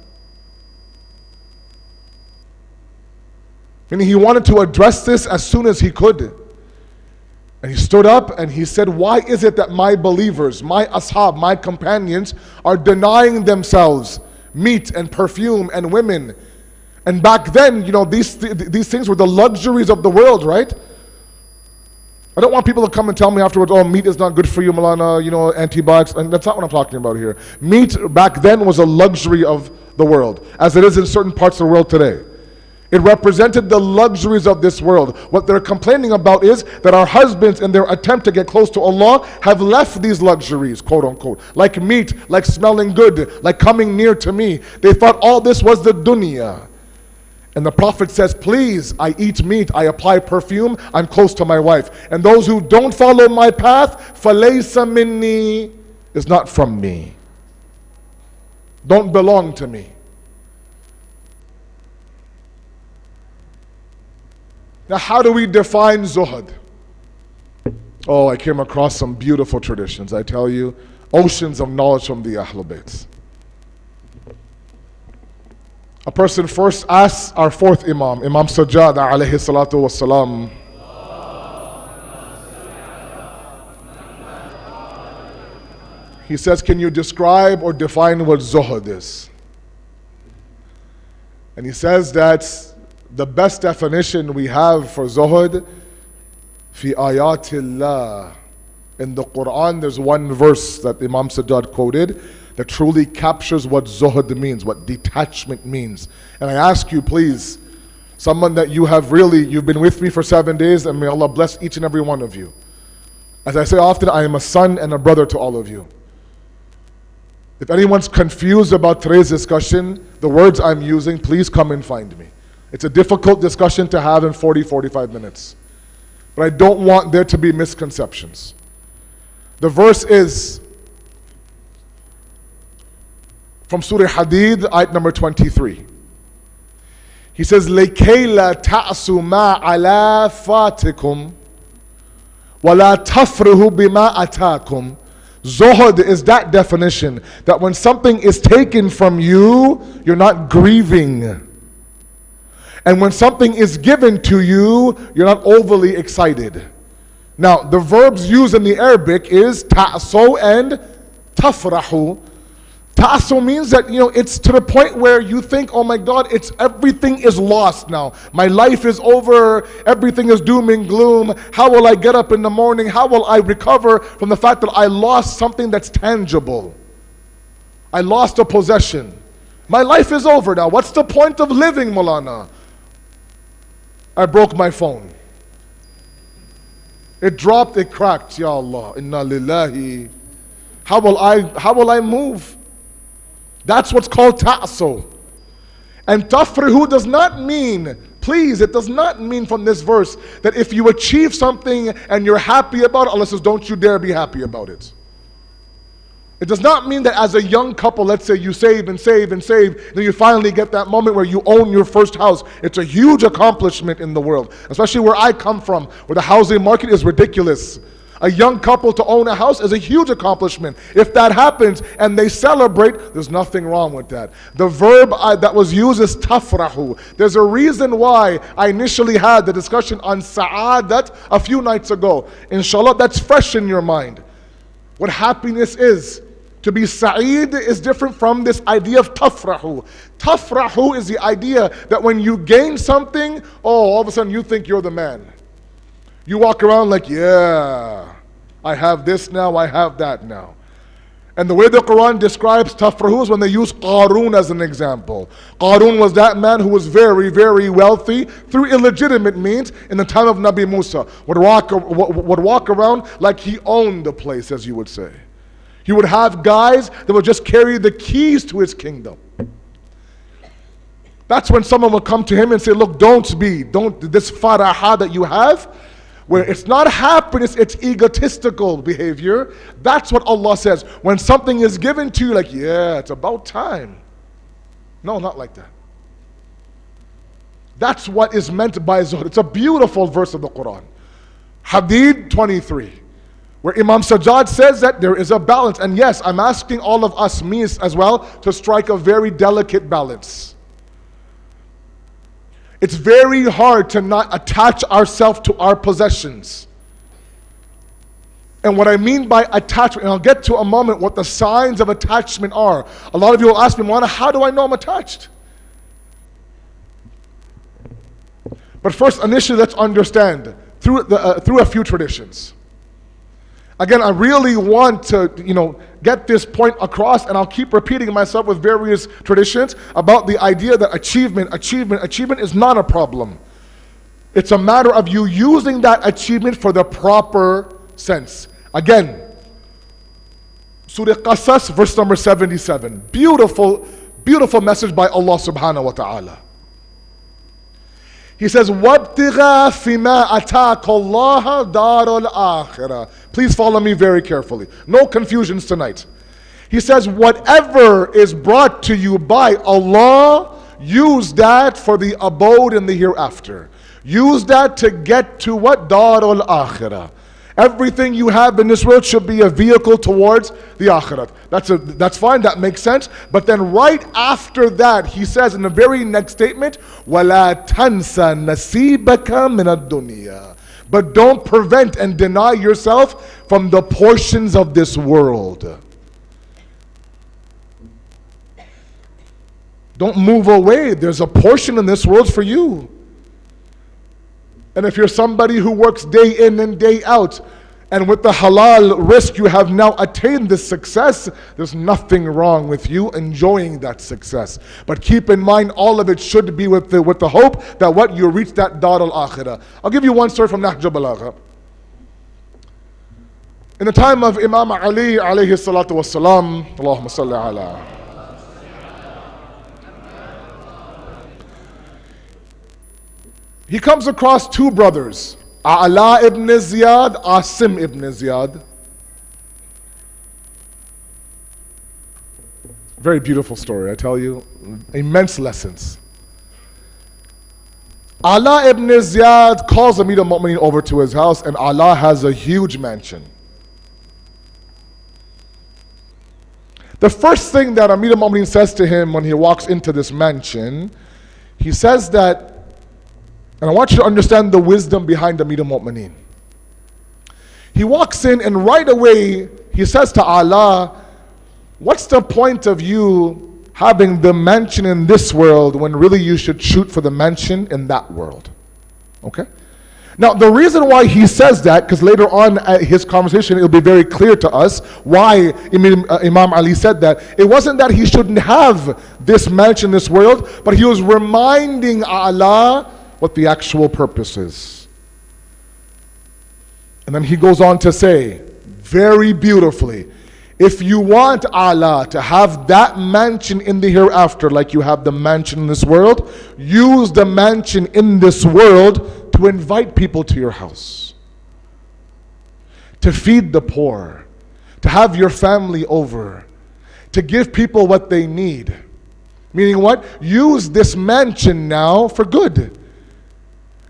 Meaning he wanted to address this as soon as he could. And he stood up and he said, why is it that my believers, my ashab, my companions are denying themselves meat and perfume and women? And back then, these things were the luxuries of the world, right? I don't want people to come and tell me afterwards, oh, meat is not good for you, Malana, antibiotics. And that's not what I'm talking about here. Meat back then was a luxury of the world, as it is in certain parts of the world today. It represented the luxuries of this world. What they're complaining about is that our husbands, in their attempt to get close to Allah, have left these luxuries, quote unquote. Like meat, like smelling good, like coming near to me. They thought all this was the dunya. And the Prophet says, please, I eat meat, I apply perfume, I'm close to my wife. And those who don't follow my path, فَلَيْسَ مِنِّي, is not from me. Don't belong to me. Now, how do we define zuhud? Oh, I came across some beautiful traditions, I tell you. Oceans of knowledge from the Ahlul Bayt. A person first asks our 4th Imam, Imam Sajjad alayhi salatu wassalam. He says, can you describe or define what zuhud is? And he says that the best definition we have for zuhud, fi ayatillah. In the Quran, there's one verse that Imam Sajjad quoted that truly captures what zuhud means, what detachment means. And I ask you, please, someone that you've been with me for 7 days, and may Allah bless each and every one of you. As I say often, I am a son and a brother to all of you. If anyone's confused about today's discussion, the words I'm using, please come and find me. It's a difficult discussion to have in 45 minutes. But I don't want there to be misconceptions. The verse is from Surah Hadid, ayat number 23. He says, لَكَيْ لَا تَعْسُوا مَا عَلَى فَاتِكُمْ وَلَا تَفْرِهُ بِمَا أَتَاكُمْ. Zuhud is that definition, that when something is taken from you, you're not grieving. And when something is given to you, you're not overly excited. Now, the verbs used in the Arabic is ta'aso and tafrahu. Ta'aso means that, it's to the point where you think, oh my God, everything is lost now. My life is over. Everything is doom and gloom. How will I get up in the morning? How will I recover from the fact that I lost something that's tangible? I lost a possession. My life is over now. What's the point of living, Mulana? I broke my phone. It dropped, it cracked. Ya Allah, inna lillahi. How will I move? That's what's called ta'aso. And tafrihu does not mean, please, it does not mean from this verse that if you achieve something and you're happy about it, Allah says, don't you dare be happy about it. It does not mean that as a young couple, let's say you save and save and save, then you finally get that moment where you own your first house. It's a huge accomplishment in the world, especially where I come from, where the housing market is ridiculous. A young couple to own a house is a huge accomplishment. If that happens and they celebrate, there's nothing wrong with that. The verb that was used is tafrahu. There's a reason why I initially had the discussion on sa'adat a few nights ago. Inshallah, that's fresh in your mind. What happiness is. To be Sa'id is different from this idea of tafrahu. Tafrahu is the idea that when you gain something, all of a sudden you think you're the man. You walk around like, yeah, I have this now, I have that now. And the way the Quran describes tafrahu is when they use Qarun as an example. Qarun was that man who was very, very wealthy through illegitimate means in the time of Nabi Musa. Would walk around like he owned the place, as you would say. He would have guys that would just carry the keys to his kingdom. That's when someone would come to him and say, look, don't this faraha that you have, where it's not happiness, it's egotistical behavior. That's what Allah says. When something is given to you, like, yeah, it's about time. No, not like that. That's what is meant by zuhd. It's a beautiful verse of the Quran. Hadith 23. Where Imam Sajjad says that there is a balance. And yes, I'm asking all of us, me as well, to strike a very delicate balance. It's very hard to not attach ourselves to our possessions. And what I mean by attachment, and I'll get to a moment what the signs of attachment are. A lot of you will ask me, Moana, how do I know I'm attached? But first, initially, let's understand through a few traditions. Again, I really want to, get this point across, and I'll keep repeating myself with various traditions about the idea that achievement is not a problem. It's a matter of you using that achievement for the proper sense. Again, Surah Qasas, verse number 77. Beautiful, beautiful message by Allah subhanahu wa ta'ala. He says, وَابْتِغَى فِيمَا أَتَاكَ اللَّهَ دَارَ الْآخِرَةِ. Please follow me very carefully. No confusions tonight. He says, whatever is brought to you by Allah, use that for the abode in the hereafter. Use that to get to what? Darul Akhirah. Everything you have in this world should be a vehicle towards the Akhirat. That's fine, that makes sense. But then right after that, he says in the very next statement, وَلَا تَنْسَ نَصِيبَكَ مِنَ الدُّنْيَا. But don't prevent and deny yourself from the portions of this world. Don't move away. There's a portion in this world for you. And if you're somebody who works day in and day out, and with the halal risk you have now attained this success, there's nothing wrong with you enjoying that success. But keep in mind, all of it should be with the hope that what you reach that Dar al-Akhirah. I'll give you one story from Nahj Balagha. In the time of Imam Ali alayhi salatu wassalam, Allahumma salli ala. He comes across two brothers, A'la ibn Ziyad, Asim ibn Ziyad. Very beautiful story, I tell you. Immense lessons. A'la ibn Ziyad calls Amir al-Mu'mineen over to his house, and A'la has a huge mansion. The first thing that Amir al-Mu'mineen says to him when he walks into this mansion, he says that, and I want you to understand the wisdom behind Amir al-Mu'mineen. He walks in and right away he says to Allah, what's the point of you having the mansion in this world when really you should shoot for the mansion in that world? Okay? Now the reason why he says that, because later on his conversation it'll be very clear to us why Imam Ali said that. It wasn't that he shouldn't have this mansion in this world, but he was reminding Allah what the actual purpose is. And then he goes on to say, very beautifully, if you want Allah to have that mansion in the hereafter like you have the mansion in this world, use the mansion in this world to invite people to your house, to feed the poor, to have your family over, to give people what they need. Meaning what? Use this mansion now for good.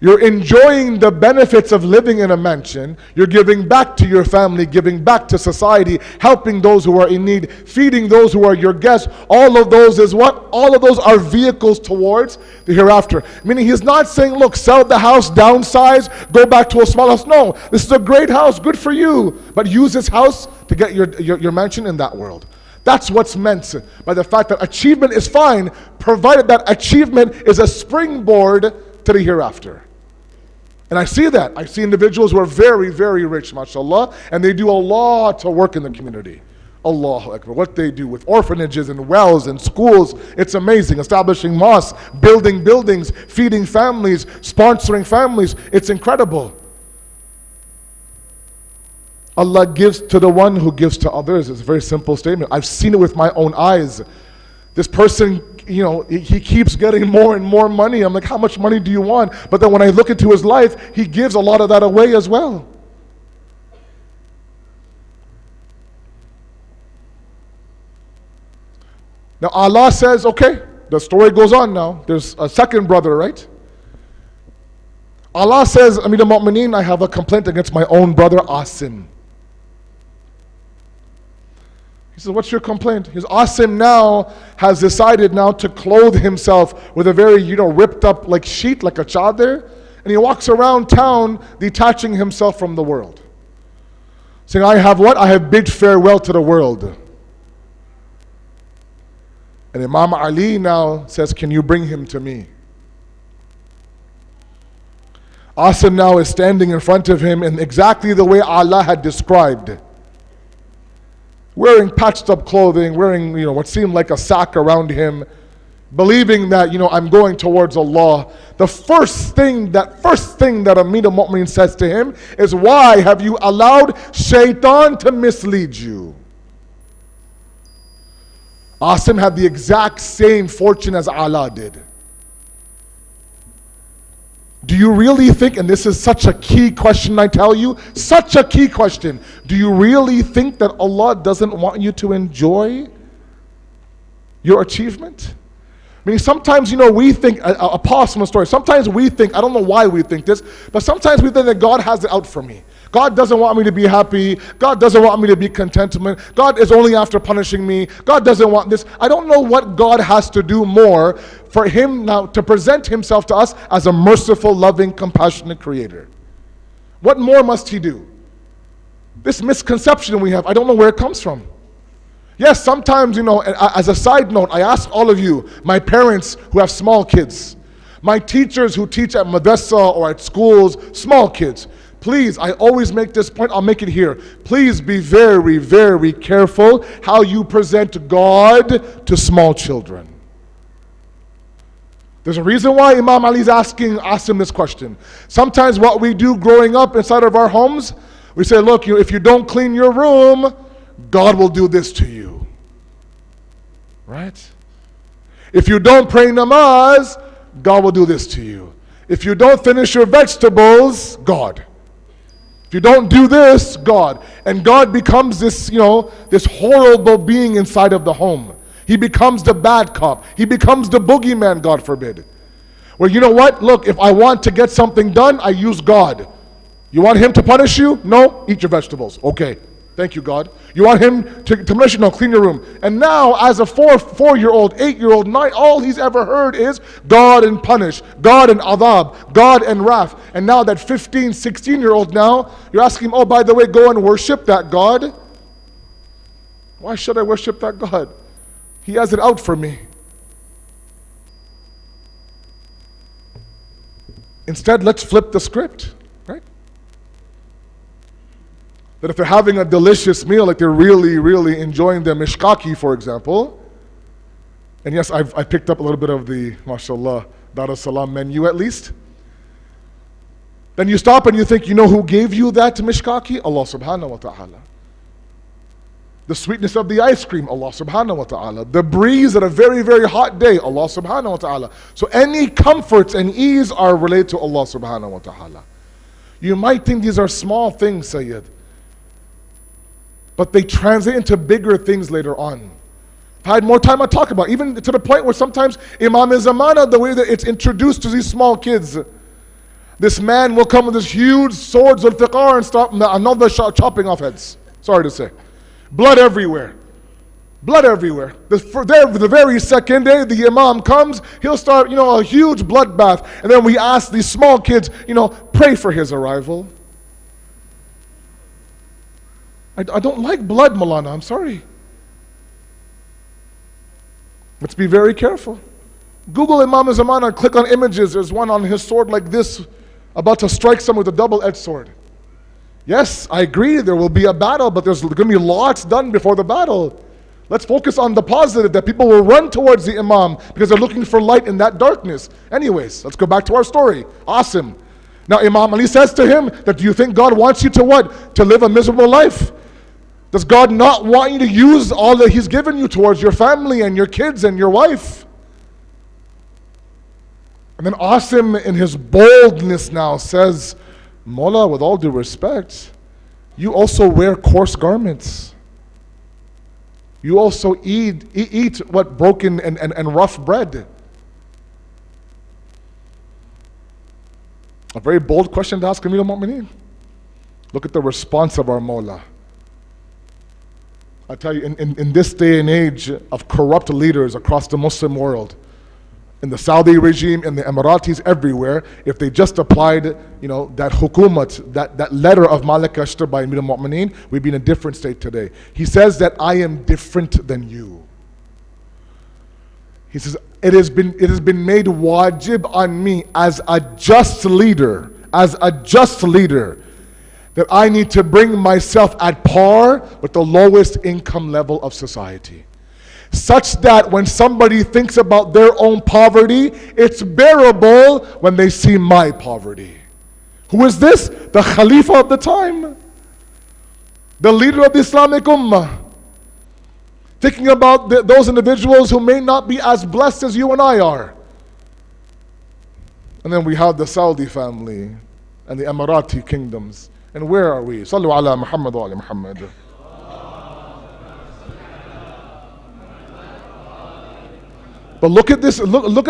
You're enjoying the benefits of living in a mansion. You're giving back to your family, giving back to society, helping those who are in need, feeding those who are your guests. All of those is what? All of those are vehicles towards the hereafter. Meaning he's not saying, look, sell the house, downsize, go back to a small house. No, this is a great house, good for you. But use this house to get your mansion in that world. That's what's meant by the fact that achievement is fine, provided that achievement is a springboard to the hereafter. And I see that. I see individuals who are very, very rich, mashallah, and they do a lot of work in the community. Allahu Akbar. What they do with orphanages and wells and schools, it's amazing. Establishing mosques, building buildings, feeding families, sponsoring families. It's incredible. Allah gives to the one who gives to others. It's a very simple statement. I've seen it with my own eyes. This person, he keeps getting more and more money. I'm like, how much money do you want? But then when I look into his life, he gives a lot of that away as well. Now Allah says, okay, the story goes on now. There's a second brother, right? Allah says, Amir al-Mu'mineen, I have a complaint against my own brother Asim. He says, what's your complaint? His Asim now has decided now to clothe himself with a very, ripped up like sheet, like a chadar, and he walks around town detaching himself from the world. Saying, I have what? I have bid farewell to the world. And Imam Ali now says, can you bring him to me? Asim now is standing in front of him in exactly the way Allah had described. Wearing patched up clothing, wearing what seemed like a sack around him, believing that I'm going towards Allah. The first thing that Amir al-Mu'mineen says to him is, why have you allowed shaitan to mislead you? Asim had the exact same fortune as Allah did. Do you really think, and this is such a key question, I tell you, such a key question, do you really think that Allah doesn't want you to enjoy your achievement? I mean, sometimes, we think, a pause from a story, sometimes we think, I don't know why we think this, but sometimes we think that God has it out for me. God doesn't want me to be happy. God doesn't want me to be contentment. God is only after punishing me. God doesn't want this. I don't know what God has to do more for him now to present himself to us as a merciful, loving, compassionate creator. What more must he do? This misconception we have, I don't know where it comes from. Yes, sometimes, as a side note, I ask all of you, my parents who have small kids, my teachers who teach at madrasa or at schools, small kids, please, I always make this point, I'll make it here. Please be very, very careful how you present God to small children. There's a reason why Imam Ali is asking Asim this question. Sometimes what we do growing up inside of our homes, we say, look, if you don't clean your room, God will do this to you. Right? If you don't pray namaz, God will do this to you. If you don't finish your vegetables, God. If you don't do this, God. And God becomes this, this horrible being inside of the home. He becomes the bad cop. He becomes the boogeyman, God forbid. Well, you know what? Look, if I want to get something done, I use God. You want him to punish you? No? Eat your vegetables. Okay. Thank you, God. You want him to punish you? No, clean your room. And now, as a 4-year-old, 8-year-old, 9, all he's ever heard is God and punish, God and adab, God and wrath. And now that 15, 16-year-old now, you're asking him, oh, by the way, go and worship that God. Why should I worship that God? He has it out for me. Instead, let's flip the script. That if they're having a delicious meal, like they're really, really enjoying their mishkaki, for example, and yes, I picked up a little bit of the, mashallah, Dar es Salaam menu at least, then you stop and you think, who gave you that mishkaki? Allah subhanahu wa ta'ala. The sweetness of the ice cream, Allah subhanahu wa ta'ala. The breeze at a very, very hot day, Allah subhanahu wa ta'ala. So any comforts and ease are related to Allah subhanahu wa ta'ala. You might think these are small things, Syed, but they translate into bigger things later on. If I had more time, I'd talk about it. Even to the point where sometimes Imam Zamana, the way that it's introduced to these small kids, this man will come with this huge sword, Zulfiqar, and start another chopping off heads. Sorry to say. Blood everywhere. Blood everywhere. The very second day the Imam comes, he'll start, a huge bloodbath. And then we ask these small kids, pray for his arrival. I don't like blood, Malana, I'm sorry. Let's be very careful. Google Imam Zaman and click on images. There's one on his sword like this, about to strike someone with a double-edged sword. Yes, I agree, there will be a battle, but there's going to be lots done before the battle. Let's focus on the positive, that people will run towards the Imam because they're looking for light in that darkness. Anyways, let's go back to our story. Awesome. Now Imam Ali says to him that, do you think God wants you to what? To live a miserable life? Does God not want you to use all that He's given you towards your family and your kids and your wife? And then Asim, in his boldness now, says, Mullah, with all due respect, you also wear coarse garments. You also eat what, broken and rough bread. A very bold question to ask Amir al-Mu'mineen. Look at the response of our Mawla. I tell you, in this day and age of corrupt leaders across the Muslim world, in the Saudi regime, in the Emiratis, everywhere, if they just applied, that hukumat, that letter of Malik Ashtar by Amir al-Mu'mineen, we'd be in a different state today. He says that I am different than you. He says, it has been made wajib on me as a just leader, that I need to bring myself at par with the lowest income level of society, such that when somebody thinks about their own poverty, it's bearable when they see my poverty. Who is this? The Khalifa of the time, the leader of the Islamic Ummah, thinking about those individuals who may not be as blessed as you and I are. And then we have the Saudi family and the Emirati kingdoms. And where are we? Sallu ala Muhammad wa ala Muhammad. But look at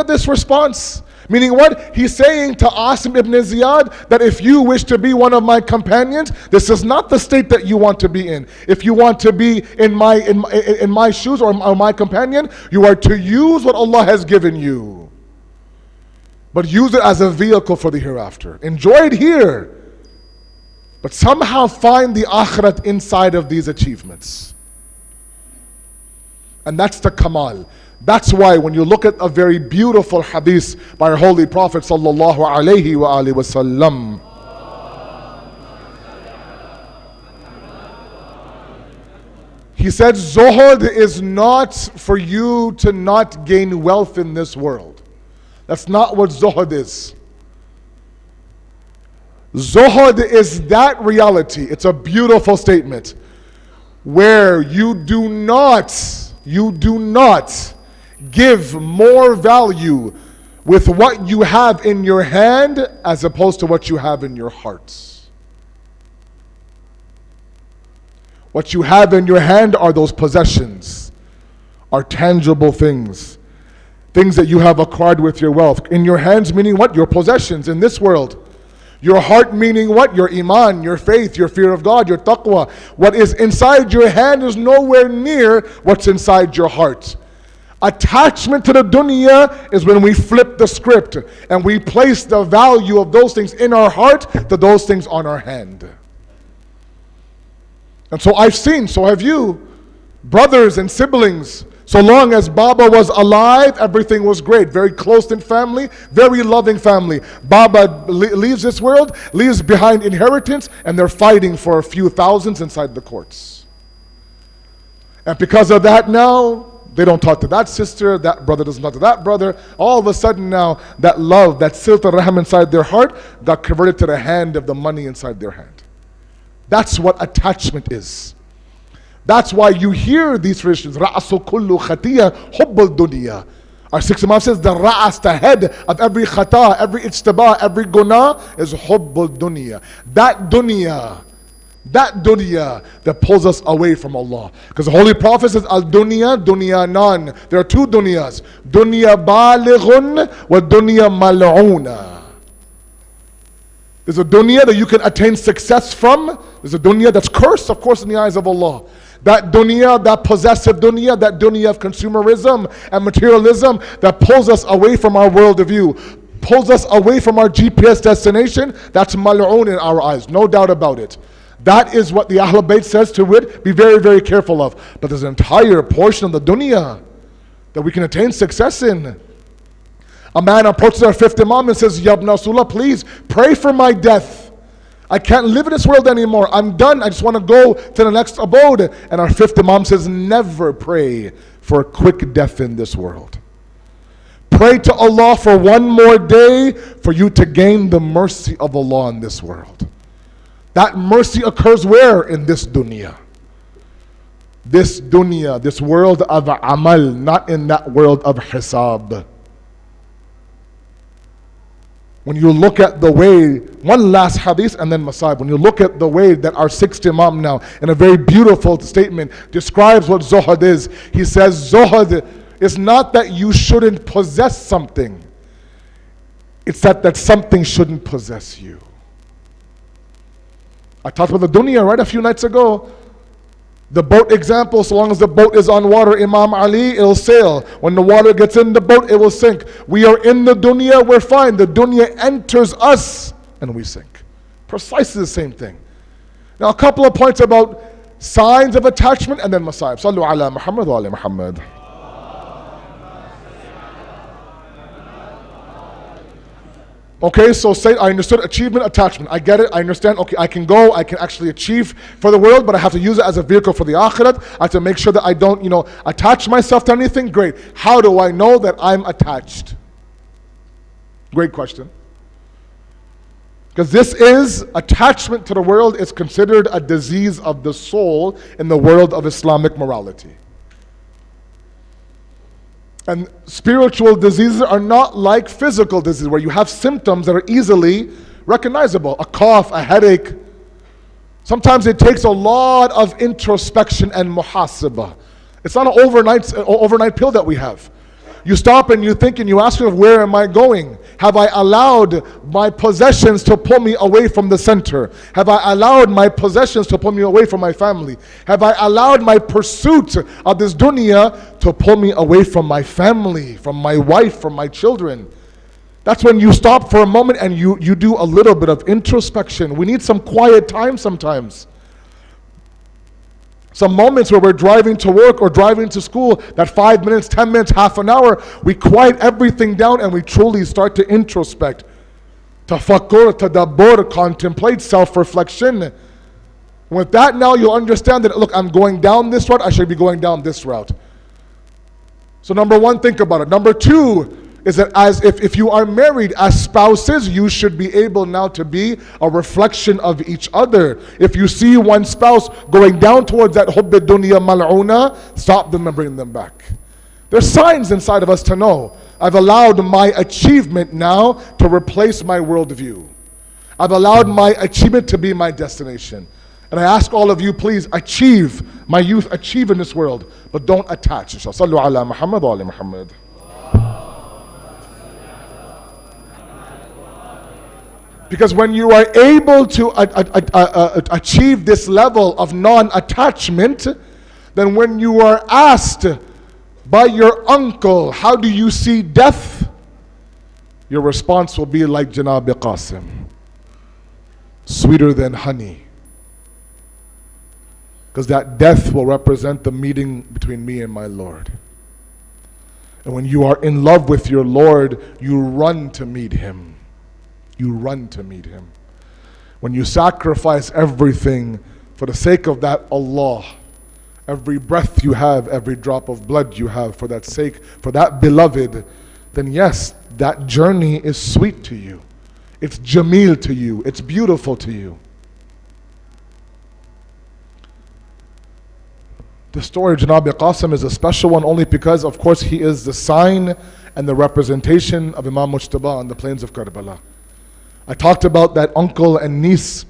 this response. Meaning what? He's saying to Asim ibn Ziyad that if you wish to be one of my companions, this is not the state that you want to be in. If you want to be in my shoes or my companion, you are to use what Allah has given you. But use it as a vehicle for the hereafter. Enjoy it here, but somehow find the akhirat inside of these achievements. And that's the kamal. That's why when you look at a very beautiful hadith by our Holy Prophet sallallahu alaihi wasallam, he said, Zuhud is not for you to not gain wealth in this world. That's not what Zuhud is. Zuhud is that reality. It's a beautiful statement where you do not give more value with what you have in your hand as opposed to what you have in your hearts. What you have in your hand are those possessions, are tangible things, things that you have acquired with your wealth. In your hands meaning what? Your possessions in this world. Your heart meaning what? Your iman, your faith, your fear of God, your taqwa. What is inside your hand is nowhere near what's inside your heart. Attachment to the dunya is when we flip the script and we place the value of those things in our heart to those things on our hand. And so I've seen, so have you, brothers and siblings. So long as Baba was alive, everything was great. Very close-knit family, very loving family. Baba leaves this world, leaves behind inheritance, and they're fighting for a few thousands inside the courts. And because of that now, they don't talk to that sister, that brother doesn't talk to that brother. All of a sudden now, that love, that silt al-raham inside their heart got converted to the hand of the money inside their hand. That's what attachment is. That's why you hear these traditions. Ra'asu kullu khatiya hubbul dunya. Our sixth Imam says the ra'as, the head of every khata, every ijtibah, every guna is hubbul dunya. That dunya that pulls us away from Allah. Because the Holy Prophet says, al-dunya, dunya nan. There are two dunyas. Dunya balighun wa dunya mal'una. There's a dunya that you can attain success from. There's a dunya that's cursed, of course, in the eyes of Allah. That dunya, that possessive dunya, that dunya of consumerism and materialism that pulls us away from our world of view, pulls us away from our GPS destination, that's mal'un in our eyes, no doubt about it. That is what the Ahlul Bayt says to it, be very, very careful of. But there's an entire portion of the dunya that we can attain success in. A man approaches our fifth Imam and says, Ya Ibn Rasulullah, please pray for my death. I can't live in this world anymore. I'm done. I just want to go to the next abode. And our fifth Imam says, never pray for a quick death in this world. Pray to Allah for one more day for you to gain the mercy of Allah in this world. That mercy occurs where? In this dunya. This dunya, this world of amal, not in that world of hisab. When you look at the way, one last hadith and then Masayib, when you look at the way that our sixth Imam now, in a very beautiful statement, describes what zuhud is. He says, zuhud is not that you shouldn't possess something. It's that something shouldn't possess you. I talked about the dunya, right, a few nights ago. The boat example, so long as the boat is on water, Imam Ali, it'll sail. When the water gets in the boat, it will sink. We are in the dunya, we're fine. The dunya enters us, and we sink. Precisely the same thing. Now, a couple of points about signs of attachment, and then Masayib. Sallu ala Muhammad wa ala Muhammad. Okay, so say I understood achievement, attachment. I get it, I understand. Okay, I can go, I can actually achieve for the world, but I have to use it as a vehicle for the akhirat. I have to make sure that I don't, attach myself to anything. Great. How do I know that I'm attached? Great question. Because this is, attachment to the world is considered a disease of the soul in the world of Islamic morality. And spiritual diseases are not like physical diseases where you have symptoms that are easily recognizable. A cough, a headache. Sometimes it takes a lot of introspection and muhasabah. It's not an overnight pill that we have. You stop and you think and you ask yourself, where am I going? Have I allowed my possessions to pull me away from the center? Have I allowed my possessions to pull me away from my family? Have I allowed my pursuit of this dunya to pull me away from my family, from my wife, from my children? That's when you stop for a moment and you do a little bit of introspection. We need some quiet time sometimes. Some moments where we're driving to work or driving to school, that 5 minutes, 10 minutes, half an hour, we quiet everything down and we truly start to introspect. Tafakkur, tadabbur, contemplate, self-reflection. With that now you'll understand that, look, I'm going down this route, I should be going down this route. So number one, think about it. Number two, is that as if you are married as spouses, you should be able now to be a reflection of each other. If you see one spouse going down towards that hubb dunya mal'una, stop them and bring them back. There's signs inside of us to know. I've allowed my achievement now to replace my worldview. I've allowed my achievement to be my destination. And I ask all of you, please achieve, my youth, achieve in this world, but don't attach. Sallu ala Muhammad wa ala Muhammad. Because when you are able to achieve this level of non-attachment, then when you are asked by your uncle, how do you see death? Your response will be like Janab Qasim, sweeter than honey. Because that death will represent the meeting between me and my Lord. And when you are in love with your Lord, you run to meet Him. You run to meet Him. When you sacrifice everything for the sake of that Allah, every breath you have, every drop of blood you have for that sake, for that beloved, then yes, that journey is sweet to you. It's jameel to you. It's beautiful to you. The story of Janab Qasim is a special one only because, of course, he is the sign and the representation of Imam Mujtaba on the plains of Karbala. I talked about that uncle and niece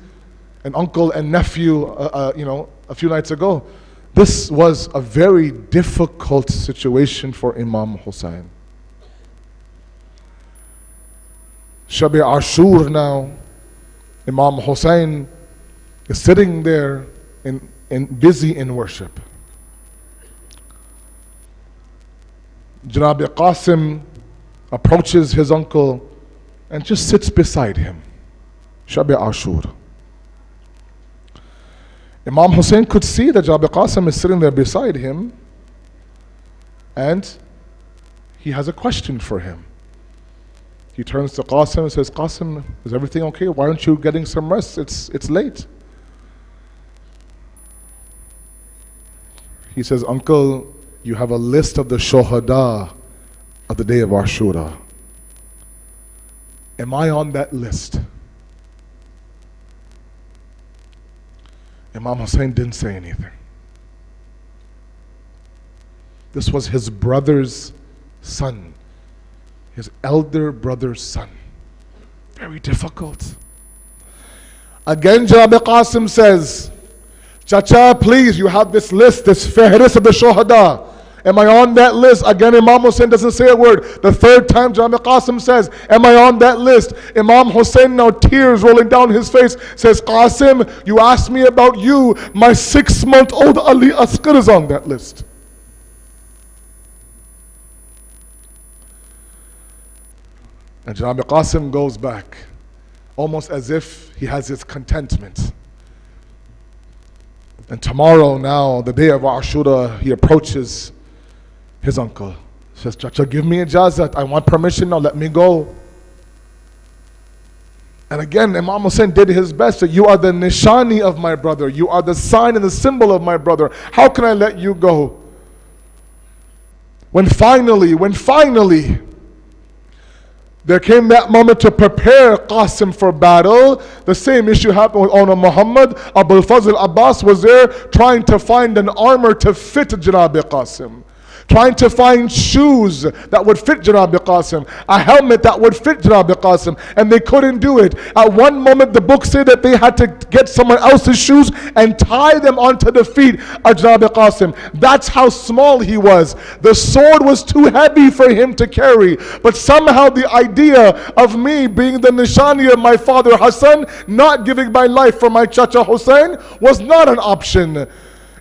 and uncle and nephew a few nights ago. This was a very difficult situation for Imam Hussain. Shabi Ashur now, Imam Hussain is sitting there busy in worship. Janab Qasim approaches his uncle and just sits beside him. Shabi Ashur. Imam Hussain could see that Janab Qasim is sitting there beside him, and he has a question for him. He turns to Qasim and says, Qasim, is everything okay? Why aren't you getting some rest? It's late. He says, Uncle, you have a list of the shuhada of the day of Ashura. Am I on that list? Imam Hussein didn't say anything. This was his brother's son, his elder brother's son. Very difficult. Again, Janab Qasim says, Chacha, please, you have this list, this fihris of the shuhada. Am I on that list? Again, Imam Hussein doesn't say a word. The third time, Janab Qasim says, am I on that list? Imam Hussein, now tears rolling down his face, says, Qasim, you asked me about you. My 6-month-old Ali Asghar is on that list. And Janab Qasim goes back, almost as if he has his contentment. And tomorrow now, the day of Ashura, he approaches his uncle. Says, Chacha, give me ijazat. I want permission now, let me go. And again, Imam Hussein did his best. That you are the nishani of my brother. You are the sign and the symbol of my brother. How can I let you go? When finally, there came that moment to prepare Qasim for battle. The same issue happened with Ona Muhammad. Abul Fazl Abbas was there trying to find an armor to fit Janab Qasim. Trying to find shoes that would fit Janab Qasim, a helmet that would fit Janab Qasim, and they couldn't do it. At one moment, the book said that they had to get someone else's shoes and tie them onto the feet of Janab Qasim. That's how small he was. The sword was too heavy for him to carry, but somehow the idea of me being the nishani of my father Hassan, not giving my life for my Chacha Hussein, was not an option.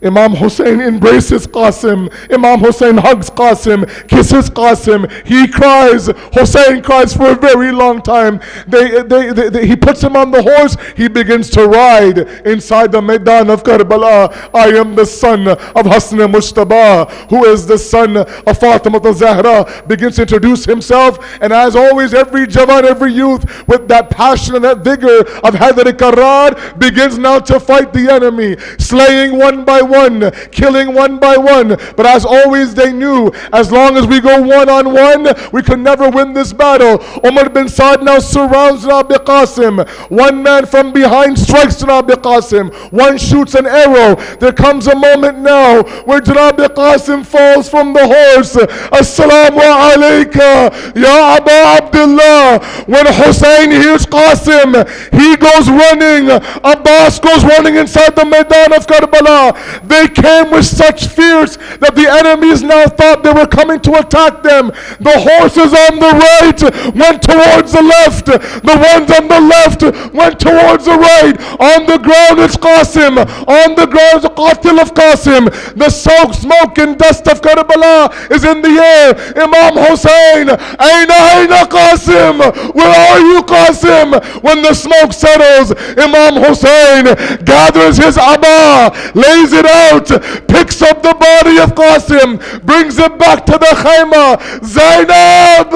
Imam Hussein embraces Qasim. Imam Hussein hugs Qasim, kisses Qasim. He cries. Hussein cries for a very long time. He puts him on the horse. He begins to ride inside the Maidan of Karbala. I am the son of Hassan Mujtaba, who is the son of Fatima Zahra. Begins to introduce himself. And as always, every Jawan, every youth with that passion and that vigor of Haidar Karrar begins now to fight the enemy, slaying one by one, killing one by one. But as always, they knew as long as we go one on one, we could never win this battle. Umar bin Saad now surrounds Janab Qasim. One man from behind strikes Janab Qasim. One shoots an arrow. There comes a moment now where Janab Qasim falls from the horse. Assalamu alayka, Ya Aba Abdullah. When Hussein hears Qasim, he goes running. Abbas goes running inside the Maidan of Karbala. They came with such fierce that the enemies now thought they were coming to attack them. The horses on the right went towards the left. The ones on the left went towards the right. On the ground is Qasim. On the ground is the Qatil of Qasim. The smoke and dust of Karbala is in the air. Imam Hussein, Aina Qasim? Where are you, Qasim? When the smoke settles, Imam Hussein gathers his Aba, lays it out, picks up the body of Qasim, brings it back to the Khayma. Zainab,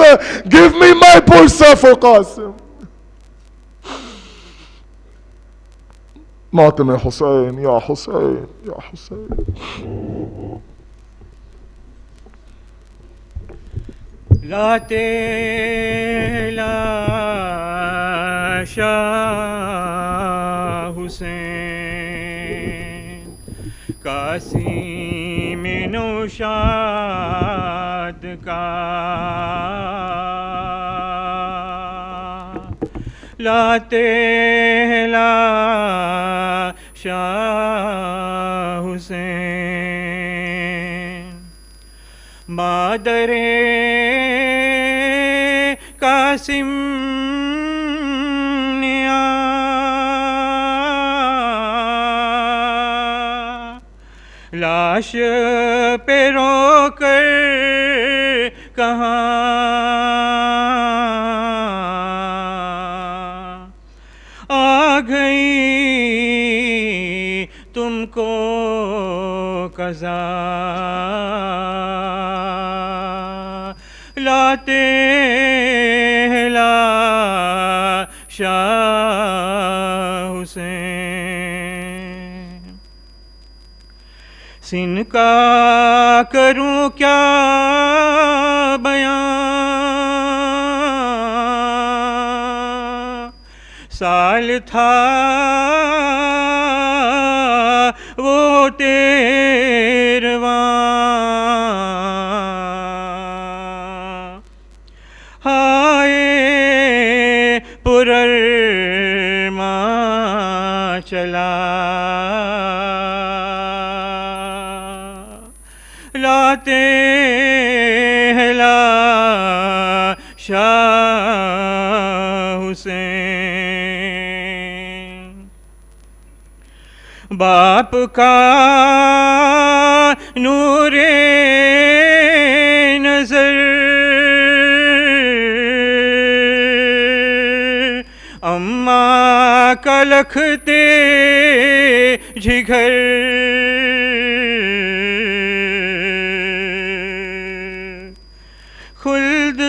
give me my pursa for Qasim. Matam Hussein, Ya Hussein, Ya Hussein. Late la Shah Hussein, Qasim Nushad ka, Late la Shah Hussein, Madare Qasim Nia, लाश पे रोकर कहाँ आ गई तुमको कज़ा, लाते हैं लाशा हुसैन। सिन का करूं क्या बयां, साल था वो तेरवां। हाय पुररमा चला, लाते हैं लाशा हुसैन। बाप का नूरे नजर, अम्मा का लखते जिगर, खुल्द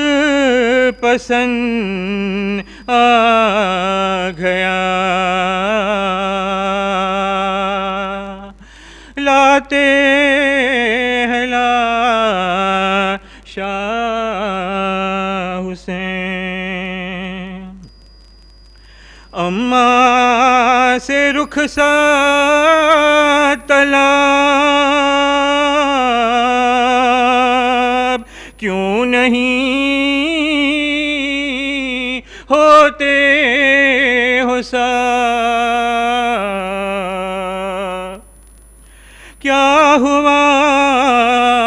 पसंद आ गया, लाते हैं लाशा हुसैन। अम्मा से रुखसत तलब क्यों नहीं होते हो सब,